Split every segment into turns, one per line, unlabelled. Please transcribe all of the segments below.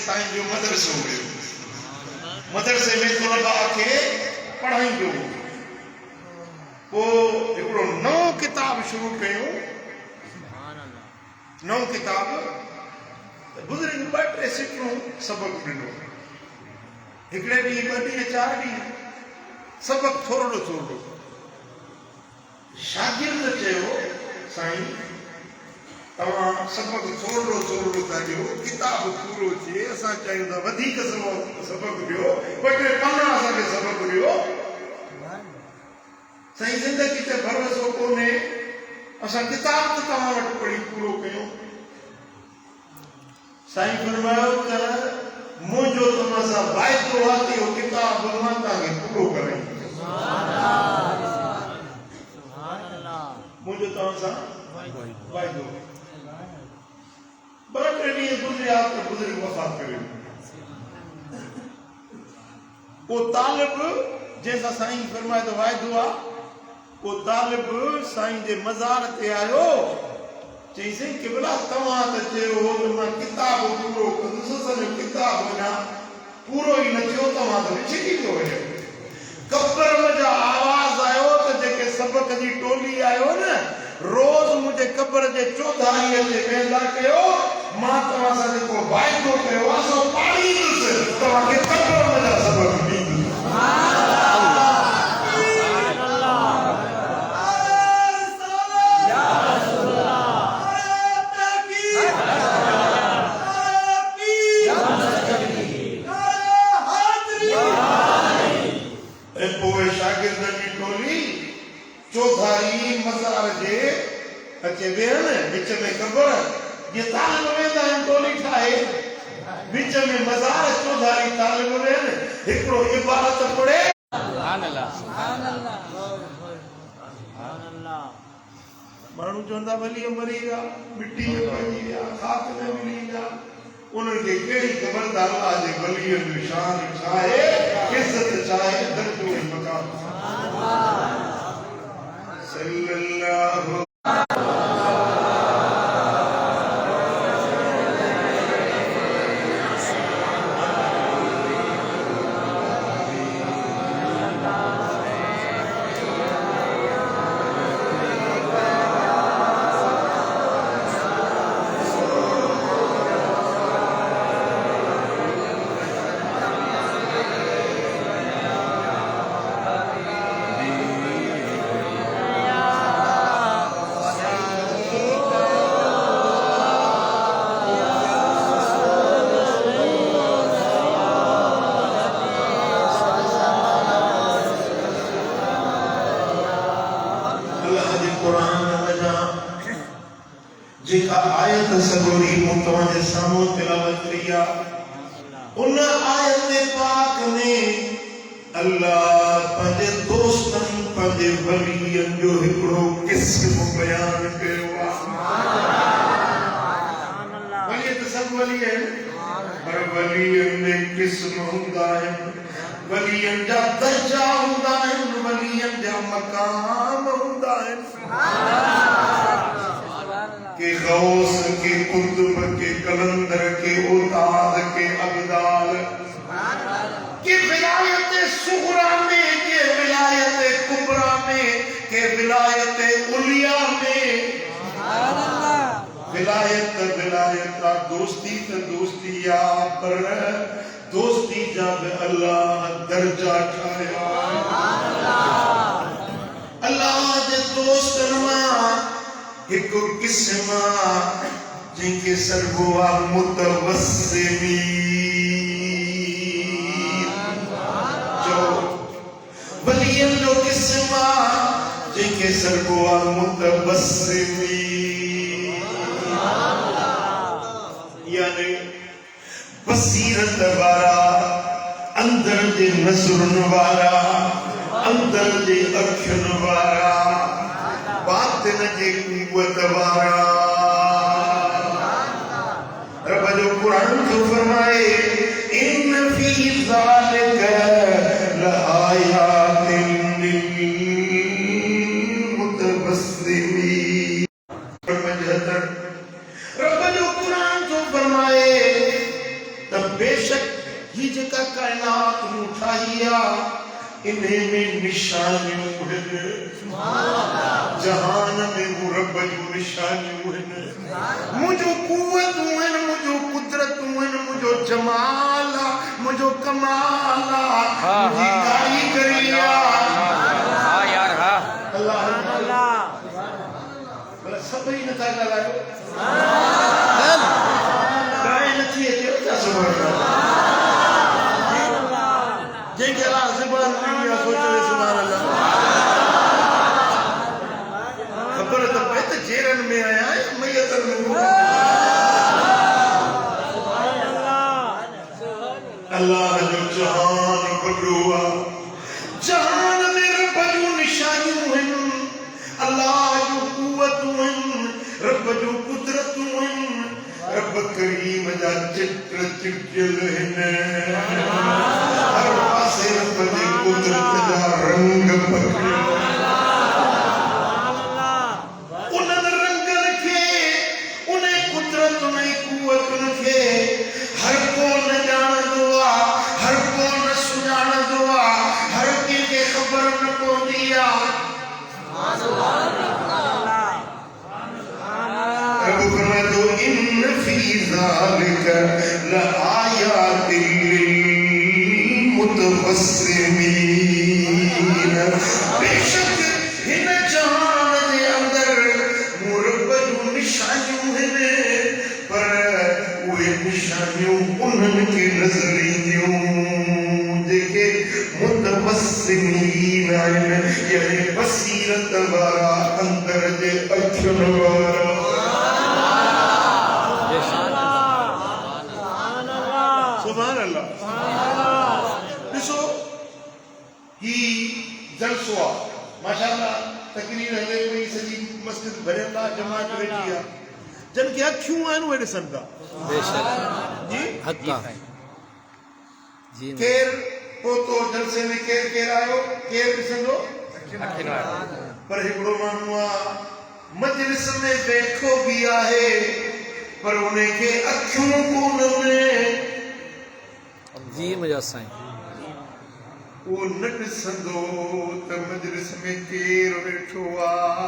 साईं जो मदरसो हुयो। मदरसे में तलबा खे पढ़ाईंदो। पोइ हिकिड़ो नओं किताब शुरू कयो। नओं किताब बुज़ुर्ग 2-3 सिटरूं सबक ॾिनो। हिकिड़े ॾींहुं 2 ॾींहं 4 ॾींहं सबक थोरो थोरो। शागिर्द चयो साईं तव्हां सबक थोरो थोरो था ॾियो, किताब पूरो थिए, असां चाहियूं था वधीक सबक ॾियो, 2-3 पन्ना असांखे सबक ॾियो। साईं ज़िंदगी ते भरोसो कोन्हे, असां किताब त तव्हां वटि पढ़ी पूरो कयूं। साईं फरमायो त मुंहिंजो तव्हां सां वाइदो आहे त इहो किताब मां तव्हांखे पूरो कराईंदुसि। मुंहिंजो तव्हां सां वाइदो। 2-3 ॾींहं गुज़रिया त बुज़ुर्ग वफ़ात करे वियो। पोइ तालिब जंहिंसां साईं फरमाए त वाइदो आहे, पोइ तालिब साईं जे मज़ार ते आयो। चईं किबला तव्हां त चयो हो त मां किताब पूरो कंदुसि, असांजो किताब अञा पूरो ई न थियो, तव्हां त विछड़ी थो वञो। कब्र में आवाज़ आयो त जेके सबक जी टोली आयो न, रोज़ मुंहिंजे कब्र जे चौधारीअ ते वेंदा कयो, मां तव्हां सां जेको वाइदो कयो आहे सो पाड़ींदुसि, तव्हांखे कब्र में सबक ॾींदुसि। चौधारी मज़ार जे अचे वेहन विच में कब्र, ये तालिब वेंदा आहिनि टोली ठाहे, विच में मज़ार चौधारी तालिब वेहन, हिकिड़ो इबारत पढ़े। माण्हू चवंदा वली मरी विया, मिट्टी में पइजी विया, खाक में मिली विया, उन्हनि खे कहिड़ी ख़बर त अल्लाह जे वलीअ जो शान छा आहे, इज़त छा आहे, दर्जो ऐं मक़ाम। सल्लल्लाहु जेका आयत सगोरी मुतवजे सामो तिलावत किया, उन आयत पाक में अल्लाह पंहिंजे दोस्तन पंहिंजे वलियन जो हिकिड़ो किस्म बयान कयो आहे। वली त सब वली आहिनि, पर वलियन में किस्म हूंदा आहिनि, वलियन जा दर्जा हूंदा आहिनि, वलियन जा मकाम हूंदा आहिनि। के गौस के कुतुब के कलंदर के उताद के अब्दाल के विलायत सुगरा में, के विलायत कुबरा में, के विलायत उलिया में। विलायत विलायत दोस्ती त दोस्ती या, पर दोस्ती जा बि अल्लाह दर्जा ठाया। अल्लाह जे दोस्तन मां हिकु किस्म जिनके सरगो मुतवस्सिमीन, जो वलियन जो किस्म जिनके सरगो मुतवस्सिमीन, यानी बसीरत वारा, अंदर जे नज़रन वारा, अंदर जे अखियन वारा, बातिन जे कुव्वत वारा। रब जो कुरान जो फरमाए इन फी ज़ालिका लआयातिन लिलमुतवस्सिमीन। रब जो कुरान जो फरमाए त बेशक ही जेका कायनात नूं ठाही आहे इन्हे में निशानियूं आहिनि जहान में रब जूं निशानियूं आहिनि मुंहिंजो कुवतूं आहिनि मुंहिंजो कुदरतूं आहिनि मुंहिंजो जमाल आहे मुंहिंजो कमाल आहे मुंहिंजी कारीगरी आहे अल्लाह भला सभई नथा ॻाल्हायो ॻाल्हि नथी अचे छा सुभाणे जंहिंखे अलाह ज़ुबान ॾिनी आहे सोचे सुभाणे अल्लाह खबर त पए त जेरनि में आया या मैयतनि में अल्लाह जो जहान वॾो आहे जहान में रब जूं निशानियूं आहिनि अल्लाह जूं कुवतूं आहिनि रब जूं कुदरतूं आहिनि रब करीम जा चित्र चिटियल आहिनि हर पासे रब जी कुदरत जा रंग पखिड़ियल उन्हनि रंगनि खे उन कुदरत उन कुवतुनि खे हर को न ॼाणंदो आहे हर को न सुञाणंदो आहे हर कंहिंखे ख़बर न पवंदी आहे रब फरमाए थो इन फी ज़ालिक लआयात लिलमुतवस्सिमीन बेशक हिन जहान जे अंदर मूं रब जूं निशानियूं आहिनि पर उहे निशानियूं उन्हनि खे नज़र ईंदियूं जेके मुतवस्सिमीन आहिनि यानी बसीरत वारा अंदर जे अखियुनि वारा सुभान अल्लाह ॾिसो ही जलसो आहे माशाअल्लाह तकरीर हले पई सॼी मस्जिद भरियल आहे जमात वेठी आहे जन खे अखियूं आहिनि उहे ॾिसनि था
बेशक
जी
हक़ आहे जी
केर पोतो जलसे में केर आयो केर ॾिसंदो पर हिकिड़ो माण्हू आहे मजलिस में वेठो बि आहे पर उनखे अखियूं कोन
जी मुंहिंजा साईं
वो न ॾिसंदो त मजलिस में केर वेठो आहे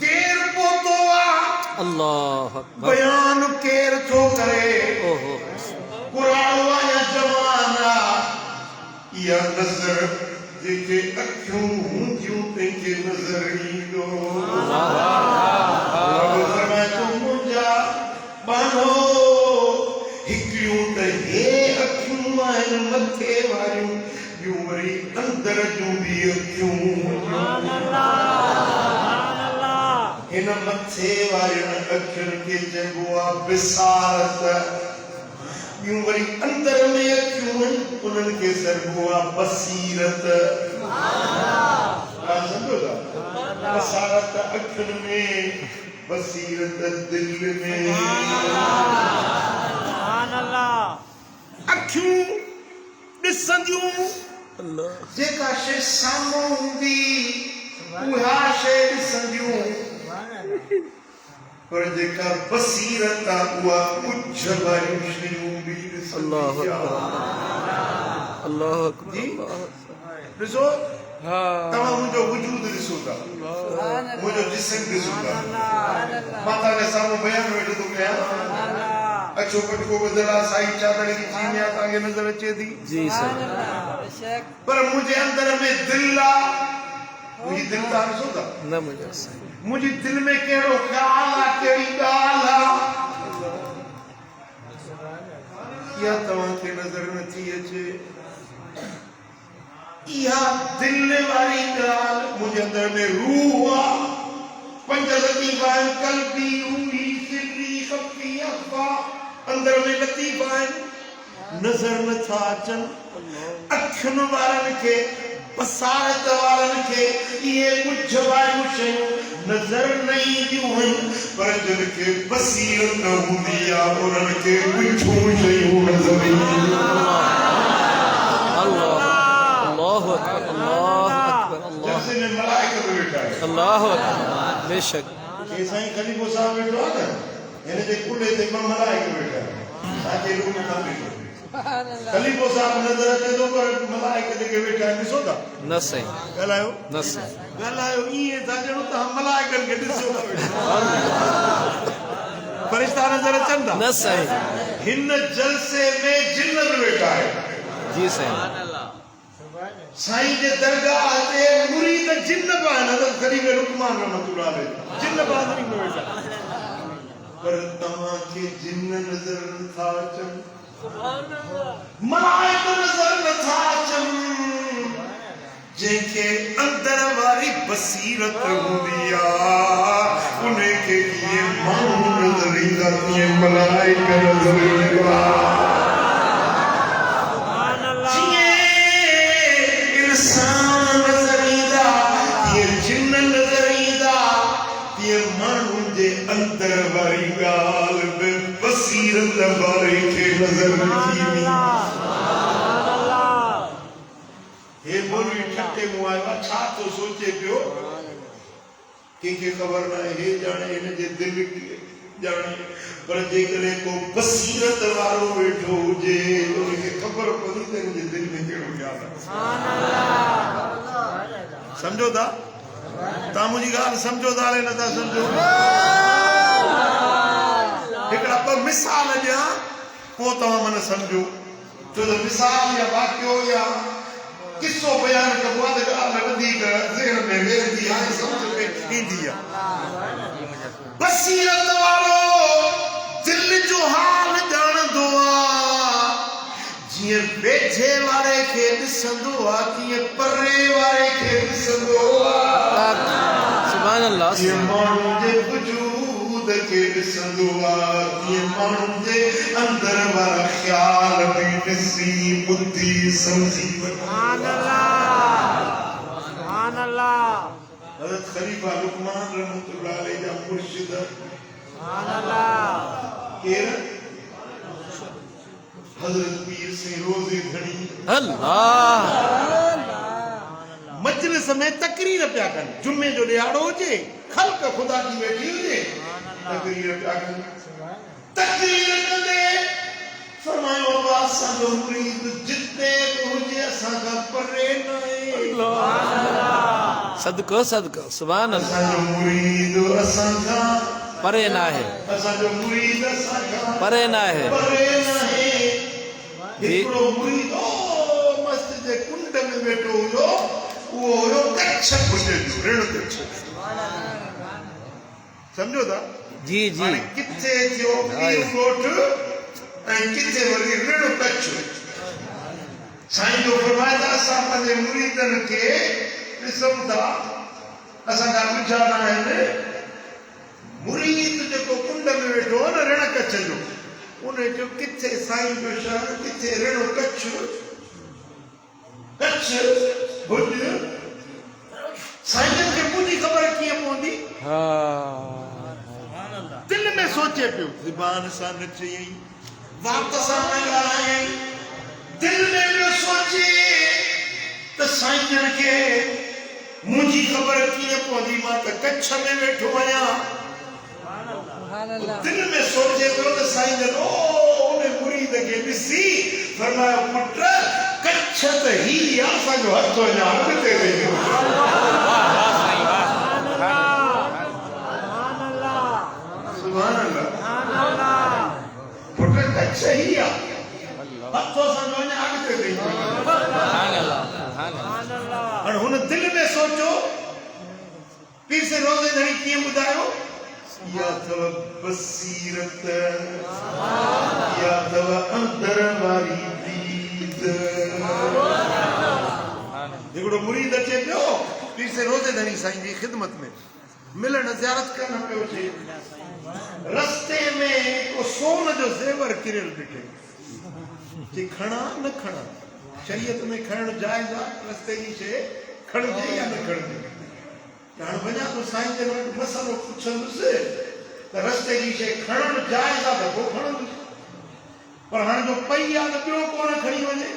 केर पोतो आहे
अल्लाह अकबर
बयान केर थो करे
ओहो
पुराणो आहे या जवान आहे इहा नज़र जेके अखियूं हूंदियूं तंहिंखे नज़र ईंदो फरमाए थो मुंहिंजा बानो हिकिड़ियूं त हे अखियूं आहिनि मथे वारियूं ॿियूं वरी अंदर जूं बि अखियूं हिन मथे वारियुनि अखियुनि खे चइबो आहे बिसारत ॿियूं वरी अंदर में अखियूं आहिनि उन्हनि खे चइबो आहे बसीरत सम्झो था बसारत अखियुनि में बसीरत दिल में अखियूं ॾिसंदियूं जेका शइ साम्हूं हूंदी उहा शइ ॾिसंदियूं पर जेका बसीरत आहे उहा कुझ वारियूं शयूं बि
अल्लाह
ॾिसंदी
अकबर
आहे
अल्लाह अकबर
जी ॾिसो तव्हां मुंहिंजो वजूद ॾिसो था मुंहिंजो जिस्म ॾिसो था मां तव्हांजे साम्हूं बयानु वेठो थो कयां अछो पटको बदला साई चादर की चीनिया तव्हांखे नज़र अचे थी
जी सर
पर मुंहिंजे अंदर में दिलि आहे मुंहिंजी दिलि तव्हां ॾिसो था
न मुंहिंजा साईं
मुंहिंजी दिलि में कहिड़ो ख़्यालु आहे कहिड़ी ॻाल्हि आहे इहा तव्हांखे नज़र नथी अचे इहा दिलि वारी ॻाल्हि मुंहिंजे अंदर में रूह आहे पंज लतीफ़ा आहिनि क़ल्बी रूही सिर्री ख़फ़ी अख़फ़ा अंदर में लतीफ़ा आहिनि नज़र नथा अचनि अखियुनि वारनि खे बसारत वारनि खे इहे कुझ वारियूं शयूं नज़र न ईंदियूं आहिनि पर जिन खे बसीरत हूंदी आहे उन्हनि खे कुझूं शयूं नज़र ईंदियूं
अल्लाह अकबर अल्लाह अकबर
जैसे में मलाइका वेठा आहिनि
अल्लाह अकबर बेशक
ये साईं खलीफ़ो साहब वेठो आहे न हिन जे कुल्हे ते मलाइक वेठा तव्हांजे रूम में न वेठो खलीफ़ो साहब नज़र अचे थो पर मलाइक जेके वेठा आहिनि ॾिसो था
न साईं
ॻाल्हायो
न साईं
ॻाल्हायो ईअं था ॼणो तव्हां मलाइकनि खे ॾिसो था वेठा फरिश्ता नज़र अचनि था
न साईं
हिन जलसे में जिन बि वेठा आहिनि
जी साईं
साईं जे दरगाह ते मुरीद जिन बि आहिनि हज़रत ख़लीफ़े लुक़मान रहमतुल्लाह अलैह जिन बहादुरी में वेठा पर तव्हांखे जिन नज़र नथा अचनि मलाइक नज़र नथा अचनि जंहिंखे अंदर वारी बसीरत हूंदी आहे उनखे कीअं माण्हू नज़र ईंदा कीअं मलाइक नज़र ईंदा जीअं इंसान नज़र ईंदा तीअं जिन नज़र ईंदा तीअं माण्हुनि जे अंदर वारी ॻाल्हि बि बसीरत वारे खे नज़र नथी ईंदी हे मौलवी ठटे मुंहुं आयो आहे छा थो सोचे पियो कंहिंखे ख़बर न आहे हे ॼाणे हिन जे दिलि ॼाणे पर जेकॾहिं को बसीरत वारो वेठो हुजे उनखे ख़बर पवंदी त हिन जे दिलि में कहिड़ो ख़्यालु आहे सम्झो था तव्हां मुंहिंजी ॻाल्हि सम्झो था हाणे नथा सम्झो हिकिड़ा ॿ मिसाल ॾियां पोइ तव्हां मन सम्झो छो त मिसाल या वाक़ियो या किस्सो बयान कबो आहे त ॻाल्हि वधीक ज़हन में वेहंदी आहे सम्झ में ईंदी आहे बसीरत वारो दिलि जो हाल ॼाणंदो आहे जीअं वेझे वारे खे ॾिसंदो आहे तीअं परे वारे खे ॾिसंदो आहे
सुभान अल्लाह
जीअं माण्हू जे वजूद खे ॾिसंदो आहे तीअं माण्हुनि जे अंदर वारा ख़्याल बि ॾिसी ॿुधी सम्झी हज़रत ख़लीफ़ा लुक़मान रहमतुल्लाह अलैह जा मुर्शिद केर हज़रत पीर सिंह रोज़े घणी
अल्लाह
मजलिस में तकरीर पिया कनि जुमे जो ॾियारो हुजे ख़ल्क़ ख़ुदा जी वेठी हुजे तकरीर पिया कनि तकरीर कंदे फरमायो असांजो मुरीद जिते बि हुजे असांखां परे न आहे
सदको सदको सुभान अल्लाह
असांजो मुरीद असांखां
परे न आहे
असांजो मुरीद असांखां
परे न आहे
परे न आहे हिकिड़ो मुरीद ओ मस्जिद जे कुंड में वेठो हुयो उहो हुयो कच्छ भुॼ जो ऋण कच्छ सम्झो था
जी जी
हाणे किथे थियो पीर ॻोठ ऐं किथे वरी ऋण कच्छ साईं जो फरमाए था असां पंहिंजे मुरीदनि खे ॾिसूं था असांजा ॿुधा न आहिनि मुरीद जेको कुंड में वेठो आहे न ऋण कच्छ जो उन जो किथे साईं जो शहर किथे ऋण कच्छ कच्छ भुॼ साईं खे मुंहिंजी ख़बर कीअं पवंदी दिल में सोचे पियो ज़ुबान सां न चयईं वात सां न ॻाल्हायईं दिल में पियो सोचे त साईं खे मुंहिंजी ख़बर कीअं पवंदी मां त कच्छ में वेठो आहियां दिल में सोचे पियो त साईं जन ओ उन मुरीद खे ॾिसी फरमायो पुट कच्छ त ही आहे असांजो हथ अञा अॻिते रहियो सुभान अल्लाह पुट कच्छ ही आहे हथ असांजो अञा अॻिते रहियो हाणे हुन दिल में सोचो पीर से रोज़े घणी कीअं ॿुधायो या अथव बसीरत या अथव अंदर वारी दीद हिकिड़ो मुरीद अचे पियो पीर से रोज़े धणी साईं जी ख़िदमत में मिलण ज़ियारत करण पियो अचे रस्ते में को सोन जो ज़ेवर किरियल ॾिठे कि खणा न खणा शरीयत में खणण जाइज़ आहे रस्ते जी शइ खणिजे या न खणिजे हाणे वञा तो साईं जन वटि मसइलो पुछंदुसि त रस्ते जी शइ खणणु जाइज़ आहे त पोइ खणंदुसि पर हाणे जो पई आहे त ॿियो कोन खणी वञे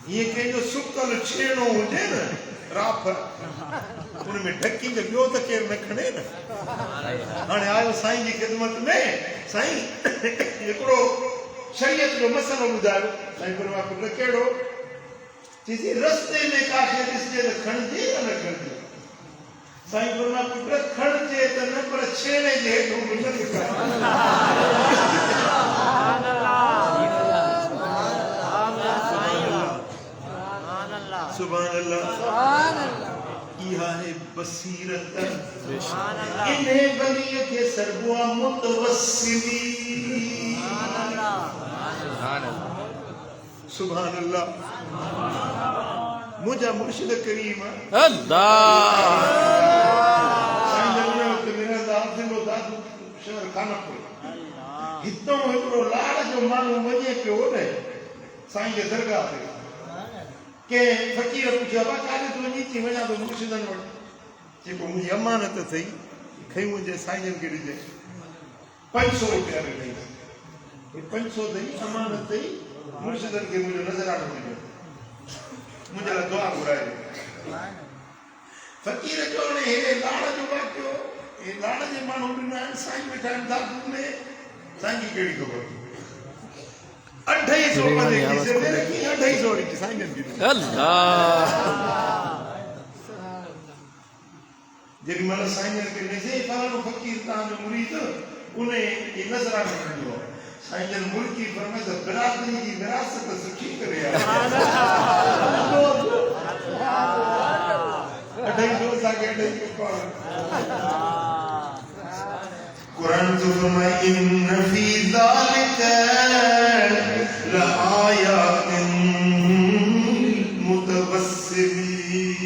हीअं कंहिंजो सुकल छेणो हुजे न राफ उनमें ढकी जो ॿियो त केरु न खणे न हाणे आयो साईं जी ख़िदमत में साईं हिकिड़ो शरीयत जो मसलो ॿुधायो साईं फरमायो पुट कहिड़ो चईसि रस्ते में काथे ॾिसजे त खणिजे या न खणिजे साईं फरमायो पुट खणिजे त न पर छेणे जे हेठों बि न निकिरे सुभान अल्लाह इहा है बसीरत इन्हें बलिए के सरबुआ मुतवस्सिली सुभान अल्लाह मुझा मुर्शिद करीम
अल्लाह
साईं जने ते मेरा दादो दादू शहर कानपुर हितों हिकिड़ो लाड़ जो माण्हू वञे पियो ने साईं जे दरगाह ते के फकीर पूछा बा काले तू वञी थी वञा तो मुर्शिदन वटि जेको मुंहिंजी अमानत अथई खई मुंहिंजे साईंजन खे ॾिजे 500 रुपया ॾिनई हे 500 अथई अमानत अथई मुर्शिदन खे मुंहिंजो नज़रानो ॾिजो मुंहिंजे लाइ दुआ घुराए फकीर जो ने हे लाड़ जो वाक़ियो हे लाड़ जे माण्हू ॾिना आहिनि साईं वेठा आहिनि दादू में साईं जी कहिड़ी ख़बर 250 रुपये किसे दे रखी 250 की साईं की
अल्लाह
जेडी मन साईं के नजे फलानो फकीर ता जो मुरीद उन्हें ये नजरानो ॾिनो साईं जन मुल्की फरमाए त बिरादरी जी विरासत सुठी करे आ 250 सागे 250 पाण कुरान जो फरमाए इन फी ज़ालिका लआयातिन मुतवस्सिमीन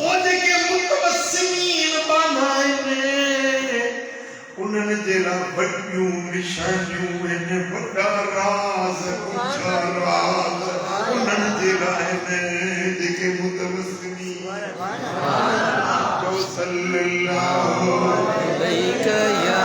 ओ जेके मुतवस्सिमीन बनाए उन्हनि जे लाइ वॾियूं निशानियूं आहिनि वॾा राज़ ऊंचा राज़ उन्हनि जे लाइ जेके मुतवस्सिमीन जो सल्लल्लाहु अलैहि या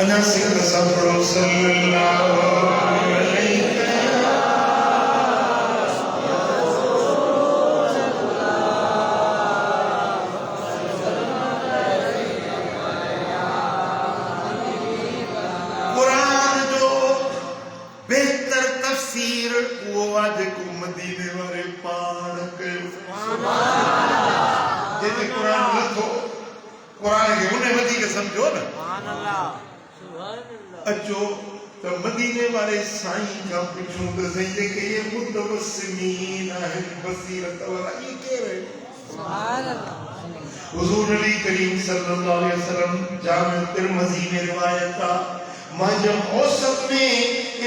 أنا سيد صبر صلى الله عليه कुरान जो बेहतर तफसीर वो आज को मदीने वाले पाण कयो जेके कुरान लथो कुरान के उन्हें वधी के समझो ना अचो तो मदीने वाले साईं का पूछूं तो सही कि ये मुतवस्सिमीन है बसीरत वाला ये कह रहे सुभान अल्लाह हुजूर नबी करीम सल्लल्लाहु अलैहि वसल्लम जामे तिरमिज़ी में रिवायत था मुअज्जम औसत में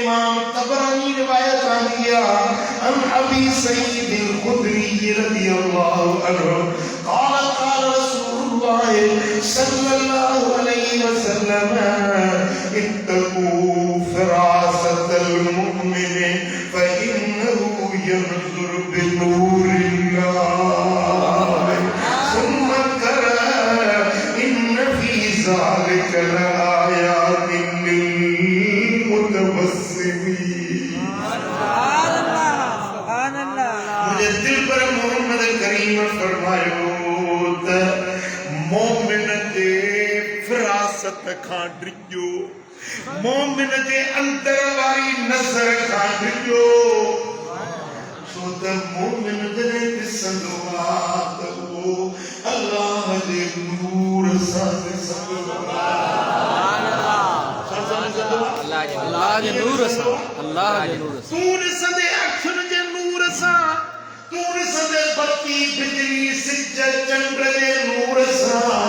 इमाम तबरानी रिवायत आ गया अन अबी सईद अल-खुदरी रज़ियल्लाहु अन्हु قال قال رسول الله صلى الله عليه وسلم اتقوا فراسة المؤمن فإنه ينظر بنور الله ثم قرأ إن في ذلك لآيات للمتوسمين سبحان الله मुझे दिल पर मोहम्मद करीम फरमायो मोमिन जे फिरासत खां डिॼो मोमिन जे अंदर वारी नज़र खां डिॼो छो त मोमिन जॾहिं ॾिसंदो आहे त उहो अल्लाह जे नूर सां ॾिसंदो
अल्लाह जे नूर सां अल्लाह जे नूर सां
तूं ॾिसंदे अखियुनि जे नूर सां तूं ॾिसंदे बत्ती बिजली सिज चंड जे नूर सां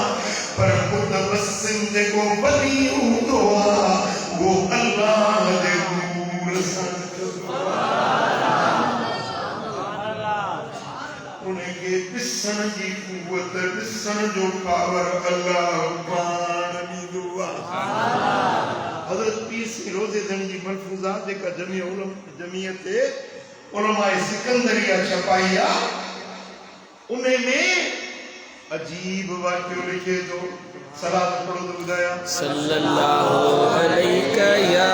पर मुतवस्सिम जेको वली हूंदो आहे वो अल्लाह जे नूर सां उनखे ॾिसण जी क़ुवत ॾिसण जो पावर अल्लाह पाण ॾींदो आहे हज़रत पीर रोज़ेदन जी मलफूज़ात जेका जमीयत उलमाए सिकंदरिया छपाई आहे उनमें अजीब वाक्य लिखे तो सलात पढ़ो तो बुधाया
सल्लल्लाहु अलैहि या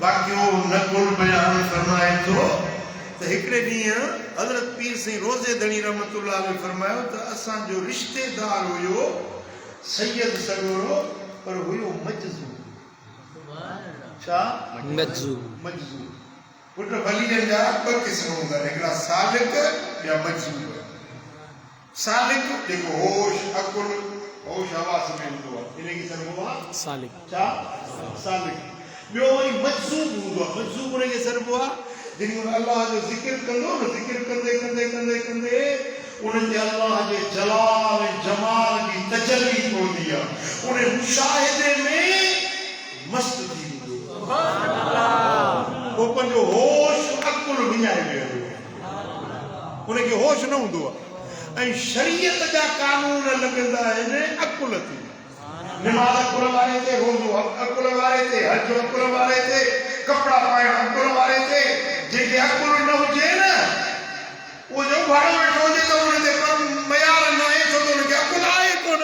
वाक्यो नकुल बयान फरमाए तो हिकड़े ॾींहुं हज़रत पीर सिंह रोज़े धणी रहमतुल्लाह अलैहि फरमायो त असां जो रिश्तेदार हुयो सैयद सगोरो पर हुयो मजज़ूब छा मजज़ूब पुट वलीअ जा ॿ क़िस्म हूंदा आहिनि हिकिड़ा सालिक या मजज़ूब सालिक जेको होश अकुल होश हवास में हूंदो आहे इनखे चइबो आहे
सालिक
छा सालिक ॿियो वरी मजज़ूब हूंदो आहे मजज़ूब उनखे चइबो आहे जिन अल्लाह जो ज़िक्र कंदो न ज़िक्र कंदे कंदे कंदे कंदे उन ते अल्लाह जे जलाल ऐं जमाल जी तजल्ली पवंदी आहे उन मुशाहिदे में मस्त थी वेंदो सुभान अल्लाह पोइ पंहिंजो होश अकुल विञाए वेंदो उनखे होश न हूंदो आहे ऐं शरीयत जा कानून लॻंदा आहिनि अकुल ते नमाज़ अकुल वारे ते रोज़ो अकुल वारे ते हज अकुल वारे ते कपड़ा पाइण अकुल वारे ते जेके अकुल न हुजे न वो जो भाड़ो वेठो हुजे त उन ते मयार न आहे छो त उनखे अकुल आहे कोन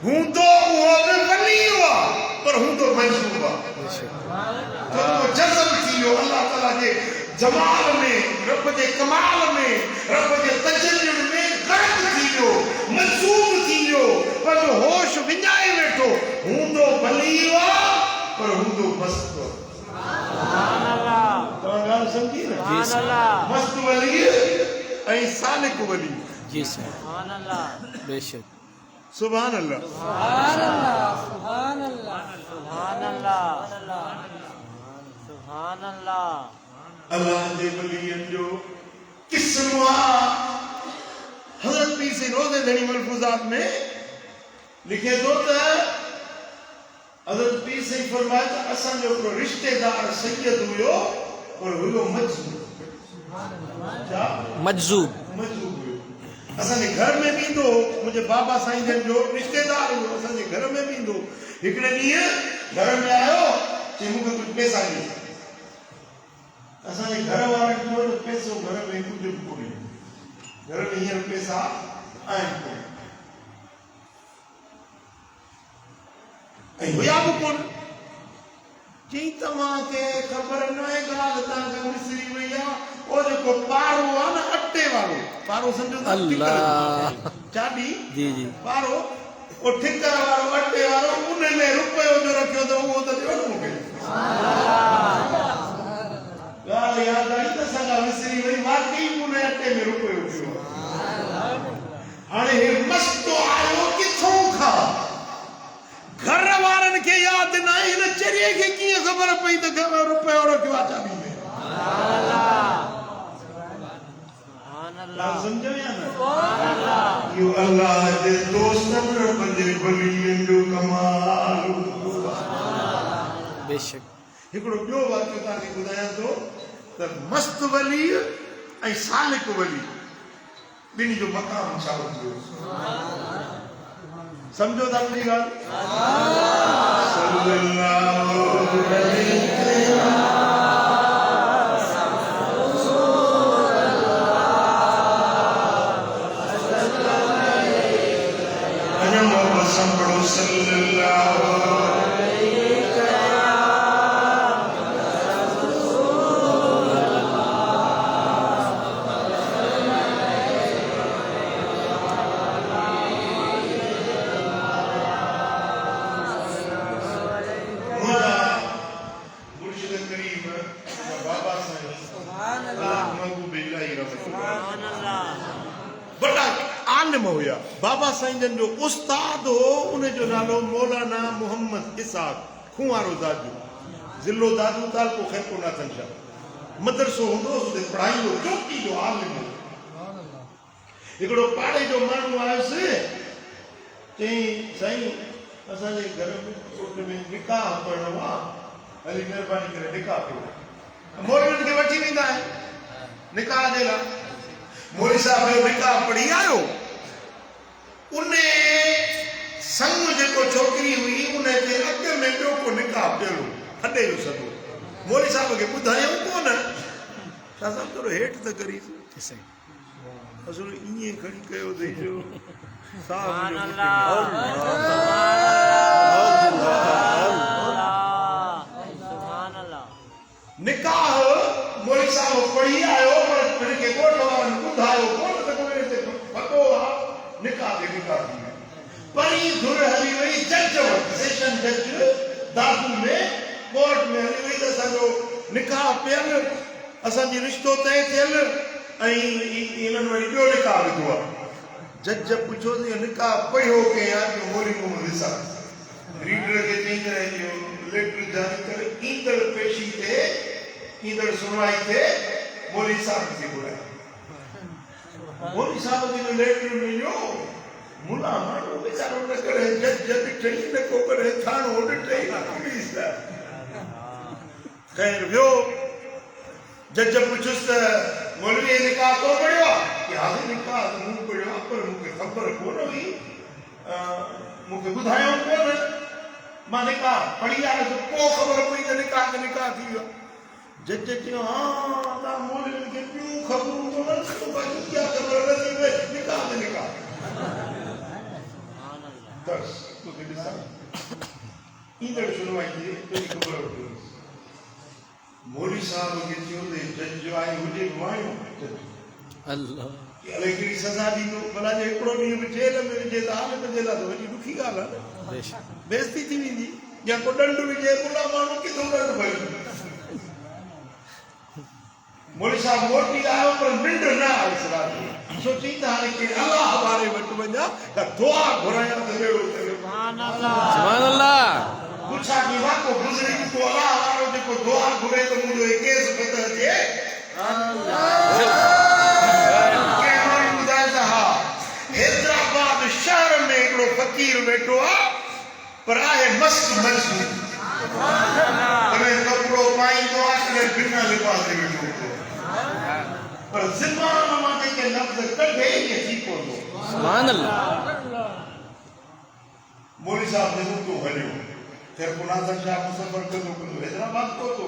हूंदो उहो बि वली आहे पर हूंदो मजबूर आहे तो जज़ब थी वियो अल्लाह ताला जे जमाल में रब जे कमाल में रब जे तजल्लुन में गर्क थी वियो मजबूर थी वियो पर होश विञाए वेठो हूंदो वली आहे पर हूंदो मस्त सुभान अल्लाह तव्हां ॻाल्हि सम्झी न
सुभान अल्लाह
मस्त वली ऐं सालिक वली
जी सुभान अल्लाह बेशक
सुभान अल्लाह
सुभान अल्लाह सुभान अल्लाह
सुभान अल्लाह सुभान अल्लाह
अल्लाह जे वलियनि जो किस्म आहे हज़रत पीर सिंह रोज़े धणी मलफूज़ात में लिखे थो त हज़रत पीर सिंह फरमाए त असांजो हिकिड़ो रिश्तेदार सैयद हुयो पर हुयो मजज़ूब छा
मजज़ूब
मजज़ूब हुयो असांजे घर में बि ईंदो मुंहिंजे बाबा साईं जन जो रिश्तेदार हुयो असांजे घर में बि ईंदो हिकिड़े ॾींहुं घर में आयो चई मूंखे कुझु पैसा ॾे असांजे घर वारनि जो पैसो घर में कुझु बि कोन्हे घर में हींअर पैसा आहिनि कोन ऐं हुया बि कोन चई तव्हांखे ख़बर न आहे ॻाल्हि तव्हांखे विसरी वई आहे उहो जेको पारो आहे न अटे वारो पारो सम्झो था
अल्लाह
चाॿी
जी जी
पारो उहो ठिकर वारो अटे वारो उन में रुपयो जो रखियो अथव उहो त ॾियो न मूंखे ॻाल्हि यादि आई त असांखां विसरी वई वाकई उन अटे में रुपयो पियो हाणे हे मस्त आयो किथां खां घर वारनि खे यादि न आहे हिन चरिये खे कीअं ख़बर पई त रुपयो रखियो आहे चाॿी में
सुभान अल्लाह
सम्झो या न
सुभान अल्लाह
इहो अल्लाह जे दोस्तनि रब जे वलियनि जो कमाल
बेशक
हिकिड़ो ॿियो वाक्य तव्हांखे ॿुधायां थो त मस्त वली ऐं सालिक वली ॿिन्ही जो मक़ाम छा हूंदो सम्झो था मुंहिंजी ॻाल्हि सल्लल्लाहु अलैहि संभड़ो सल्लल्लाहु बाबा साईं जन जो उस्ताद हो उन जो नालो मौलाना मोहम्मद इसाक खुआरो दादू जिलो दादू तालको खैको नाथन शाह मदरसो हूंदो उते पढ़ाईंदो चौकी जो आलिम हिकिड़ो पाड़े जो माण्हू आयुसि चई साईं असांजे घर में कोट में निकाह पढ़णो आहे हली महिरबानी करे निकाह कयो मौलवियुनि खे वठी वेंदा आहिनि निकाह जे लाइ मौलवी साहब जो निकाह पढ़ी आयो उन्हें संग जेको छोकिरी हुई उन ते अॻ में ॿियो को निकाह पियो हॾे जो सभु मौली साहब खे ॿुधायूं कोन छा साहब थोरो हेठि त करीस असुल ईअं खणी कयो अथई जो
सुभान
साहब
सुभान अल्लाह
निकाह मौली साहब पढ़ी आयो पर हिनखे ॻोठ वारनि ॿुधायो कोन त कोई हिते पतो आहे निकाह ते निकाह थी वियो परी धुर हली वई जज वटि सेशन जज दादू में कोर्ट में हली वई त असांजो निकाह पियल असांजी रिश्तो तय थियल ऐं इन्हनि वरी ॿियो निकाह विधो आहे जज पुछोसीं निकाह पढ़ियो कंहिं आहे जो मोरी मोहम्मद रिसाल रीडर खे चई तरह जो लेटर जारी करे ईंदड़ पेशी ते ईंदड़ सुनवाई ते मौली साहब खे घुरायो मौली साहब खे लेटर मिलियो मुला माण्हू वीचारो न करे जज ॾिठई न को करे थाणो ॾिठई न पुलिस ख़ैर वियो जज पुछुसि त मौलवी निकाह तो पढ़ियो आहे कि हाज़िर निकाह त मूं पढ़ियो आहे पर मूंखे ख़बर कोन हुई मूंखे ॿुधायो कोन मां निकाह पढ़ी आयुसि त पोइ ख़बर पई त निकाह ते निकाह थी वियो जज चयो हा तव्हां मौलवी खे ॿियूं ख़बरूं कोन बाक़ी इहा ख़बर न थी वई निकाह ते निकाह दर्स तोखे ॾिसां ईंदड़ सुनवाई ते तुंहिंजी ख़बर वठो मौली साहब खे चयो त जज जो आई हुजे वाणियो
अल्लाह
अलाए कहिड़ी सज़ा ॾींदो भला जे हिकिड़ो ॾींहुं बि जेल में विझे त हालत जे लाइ त वॾी ॾुखी ॻाल्हि आहे
बेशक
बेइज़ती थी वेंदी या को ॾंड विझे बुला माण्हू किथां ॾंड भरियो मौली साहब मोटी आयो पर निंड न आयुसि राति सोची त हाणे के अलाह वारे वटि वञा त दुआ घुरायां त वेड़ो करे
सुभान अल्लाह
सुभान अल्लाह
पुछा कि वाको गुज़री को अलाह वारो जेको दुआ घुरे त मुंहिंजो हे केस फत अचे के माण्हू ॿुधाए त हा हैदराबाद शहर में हिकिड़ो फ़क़ीर वेठो आहे पर आहे मस्त मज़बूत कॾहिं कपिड़ो पाईंदो आहे कॾहिं बिना लिबास जे वेठो हूंदो पर ज़बान मां जेके लफ़्ज़ कढे इहे थी पवंदो
सुभान अल्लाह
मौली साहब ने मुंहिंजो हलियो फिर मुनाज़र शाह मुसफ़र कंदो कंदो हैदराबाद पहुतो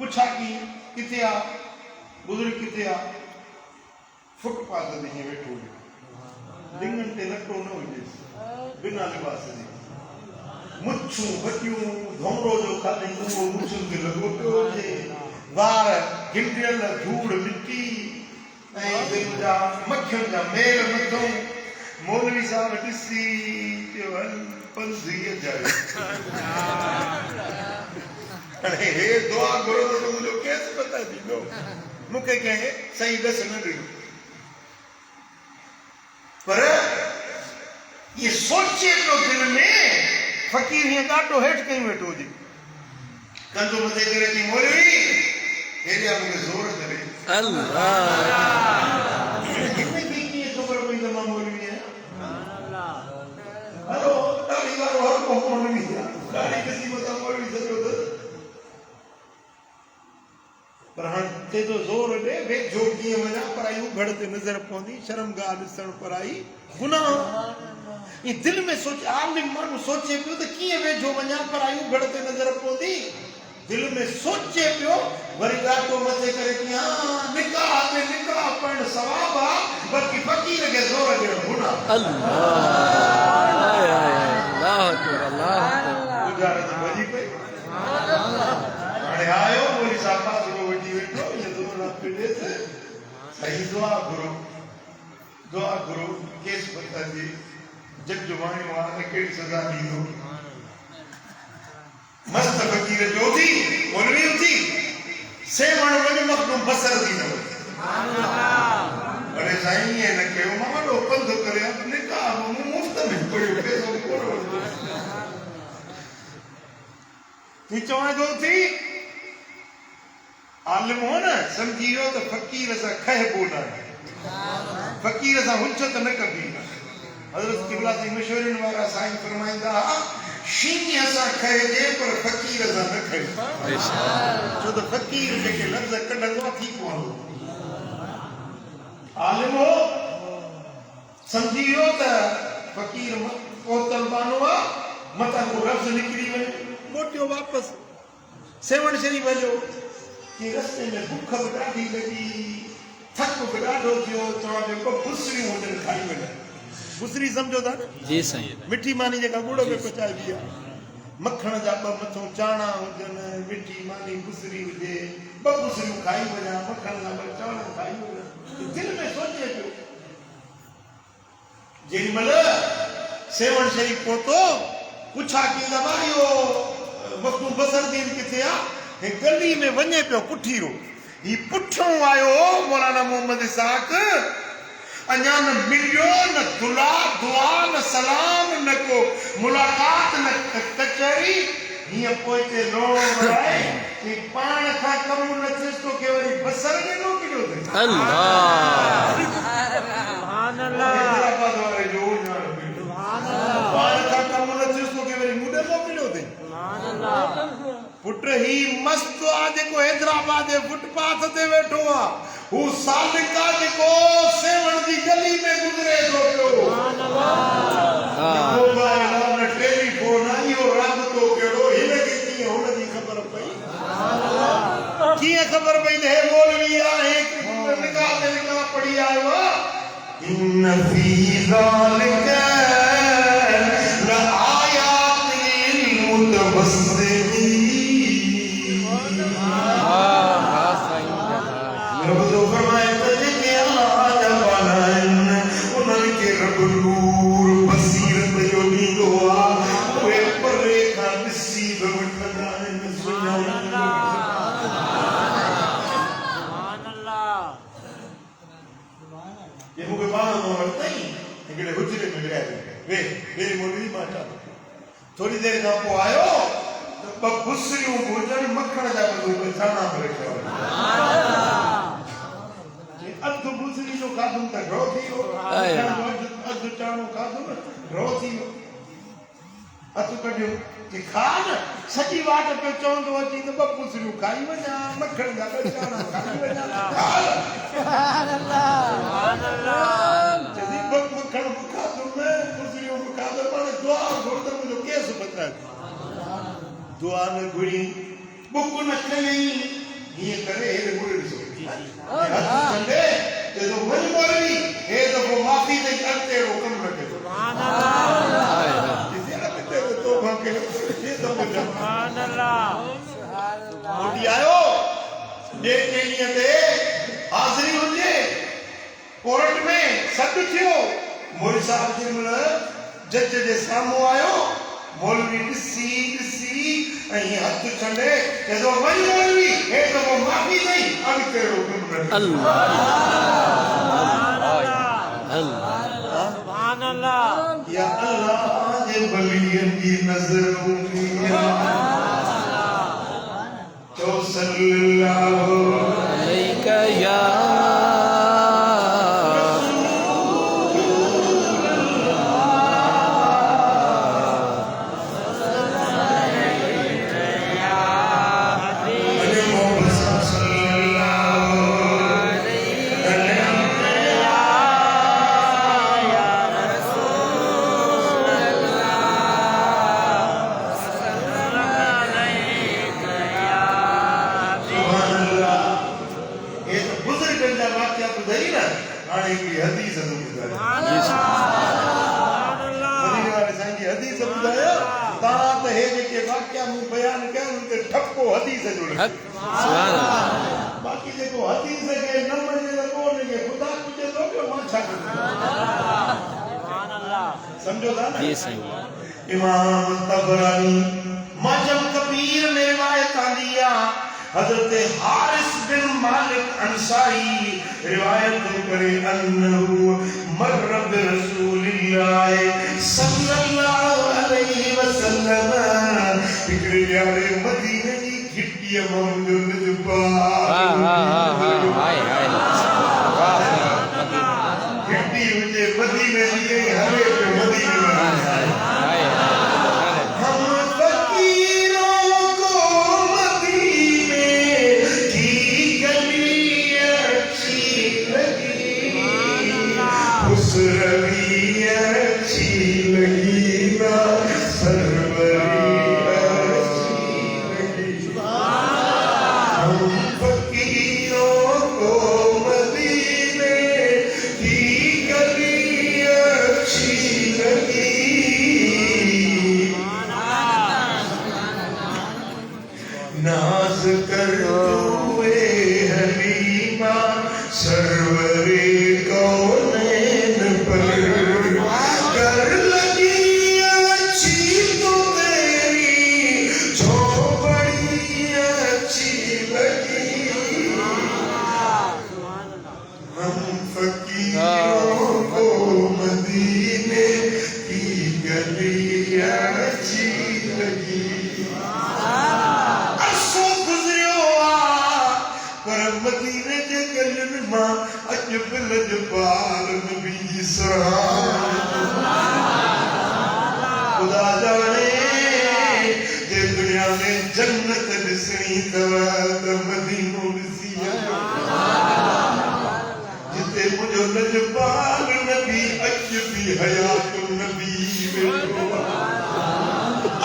पुछा कि किथे आहे बुज़ुर्ग किथे आहे फुटपाथ ते हीअं वेठो हुयो लिंगनि ते लटो न हुजेसि बिना लिबास जे मुछूं वटियूं धोमरो जो खाली उहो मुछुनि खे लॻो पियो हुजे वार गिंडियल धूड़ मिटी ऐं दिलि जा मखियुनि जा मेल मथो मौलवी साहब ॾिसी चयो हल पंधीअ जाए हाणे हे दुआ घुरो त मुंहिंजो केस पता थींदो मूंखे कंहिं सही ॾस न ॾिनो पर ये सोचे पियो दिलि में फ़क़ीर हीअं ॾाढो हेठि कई वेठो हुजे कंधो मथे करे थी मौलवी हेॾिया मूंखे ज़ोर करे
अल्लाह
हिनखे कीअं ख़बर पई त मां मौलवी आहियां
सुभान अल्लाह
हलो ॾाढी वारो हर को मौलवी आहे ॾाढी क़िस्मत आहे मौलवी सॼो त पर हाणे थिए थो ज़ोर ॾे वेझो कीअं वञा पराई उघड़ ते नज़र पवंदी शर्मगाह ॾिसण पराई गुनाह ये दिल में सोच आलिम माण्हू सोचे पियो त कीअं वेझो वञा पराई उघड़ ते नज़र पवंदी दिल में सोचे पियो वरी ॾाढो मथे करे कि हाँ निकाह ते निकाह पढ़ण सवाब आहे बाक़ी फ़क़ीर खे ज़ोर ॾियण गुनाह
अल्लाह अल्लाह अल्लाह
गुजारत भॼी पई हाणे आयो मौलवी साहब पासरो वठी वेठो इहे दोनों रखी ॾेसि सही दुआ घुरो केस पता जी जज वाणियो आहे त कहिड़ी सज़ा ॾींदो मस्त फ़क़ीर जो थी मौलवी थी से माण्हू वञो मखदूम बसर ॾींदो अरे साईं ईअं न कयो मां वॾो पंधु करे निकाह मूं मुफ़्त में पढ़ियो पैसो कोन वरितो थी चवां जो थी आलिम हो न सम्झी वियो त फ़क़ीर सां खइबो न फ़क़ीर सां हुजत न कबी हज़रत क़िबला जी मशवरनि वारा साईं फरमाईंदा शींहं सां खइजे पर फ़क़ीर सां न खइजे छो त फ़क़ीर जेके लफ़्ज़ कढंदो आहे थी पवंदो आलिम हो सम्झी वियो त फकीर पोतल बानुआ मता को लफ्ज़ निकरी वे मोटियो वापस सेवण शरीफ जो कि रस्ते में भूख बि ॾाढी लॻी थक बि ॾाढो थियो चवां पियो को बुसरी हुजनि खाई वञनि बुसरी सम्झो था
जी साईं
मिठी मानी जेका गुड़ में पचाइबी आहे मखण जा ॿ मथां चाणा हुजनि मिठी मानी बुसरी हुजे ॿ बुसरियूं खाई वञा मखण जा ॿ चाणा खाई वञा दिलि में सोचे पियो जेॾी महिल सेवण शरीफ पहुतो पुछा की दबा इहो मखदूम बसरदीन किथे आहे हे गली में वञे पियो पुठीरो ही पुठियों आयो मौलाना मोहम्मद इसहाक अञा न मिलियो न दुआ न सलाम न को मुलाकात न कचहरी हीअं पोइ ते रोण वराए कि पाण खां कम न थियसि तो के वरी बसर ॾिनो किॾो अथई
अल्लाह
सुभान अल्लाह
हैदराबाद वारे जो ॼाण पियो पाण खां कम न थियसि तो के वरी मुॾे मोकिलियो अथई
सुभान अल्लाह
पुट ही मस्त आ जेको हैदराबाद जे फुटपाथ ते वेठो आ हू सालिका जेको सेवण जी गली में गुज़रे थो पियो
सुभान अल्लाह
मोबाइल न टेलीफोन इहो राबतो कहिड़ो हिनखे कीअं हुनजी ख़बर पई कीअं ख़बर पई त हे मौलवी आहे निकाह ते निकाह पढ़ी आयो आहे इन फी ज़ालिका लआयातिन मुतबस्सिमीन रब तो फरमाए त जेके अल्लाह जा वाला आहिनि उन्हनि खे रब नूर बसीरत जो ॾींदो आहे उहे परे खां ॾिसी बि वठंदा आहिनि सुञाणंदा
सुभान अल्लाह
ये मूंखे पाण मां वरितई हिकिड़े हुजरे में विहारे वे मोली मां छा थोरी देरि खां पोइ आयो त ॿ बुसरियूं हुजनि मखण जा ॿ चाणा बि रखिया अधु बुसरी जो खाधुम त ड्रो थी वियो अधु चाणो खाधुम ड्रो थी वियो हथु कढियो कि खा न सॼी वाट पियो चवंदो अची त ॿ बुसरियूं खाई वञा मखण जा ॿ चाणा खाई वञा
सुभान अल्लाह
जॾहिं ॿ मखण बि खाधुम बुसरियूं बि खाधुम हाणे दुआ घुर त मुंहिंजो केस बचाए दुआ न घुरी बुक न कयई हीअं करे हेॾे मुड़े ॾिसो हथ कंदे ते तो वञ मौलवी हे दफ़ो माफ़ी ॾेई अॻिते कमु न कयो
सुभान अल्लाह सुभान अल्लाह
मोटी आयो ॿिए ॾींहं ते हाज़िरी हुजे कोर्ट में सॾु थियो मोली साहिब जे महिल जज जे साम्हूं आयो मौलवी ॾिसी ऐं हथ छंडे चएसो वञ मौलवी हे दफ़ो माफ़ी ॾेई अॻिते कमु न कयो
सुभान अल्लाह
या अल्लाह जे वलियन जी नज़र हूंदी चो सल्लल्लाहु
अलैका या
बाकी जेको हदीस के न मने न कोन के खुदा तुझे तो के मां छा
सुभान अल्लाह
समझो था ना
जी सही
इमाम तबरानी मजम कबीर में रिवायत आंदी है हजरत हारिस बिन मालिक अंसारी रिवायत करे अन्नहु मर्र बि रसूलिल्लाह सल्लल्लाहु अलैहि वसल्लम हिकड़े यारे मदीने की घिटिया मौजूद जुबा घिटी हुजे मदीने की हरे पे मदीने में हम फकीरों को मदीने की गली अच्छी लगी उस रवि अच्छी पर मदीने जे गलन मां अजब लजपाल नबी जी खुदा जाने जे दुनिया में जन्नत ॾिसणी अथव त मदीनो ॾिसी जिते मुंहिंजो लजपाल नबी अजबी हयात नबी वेठो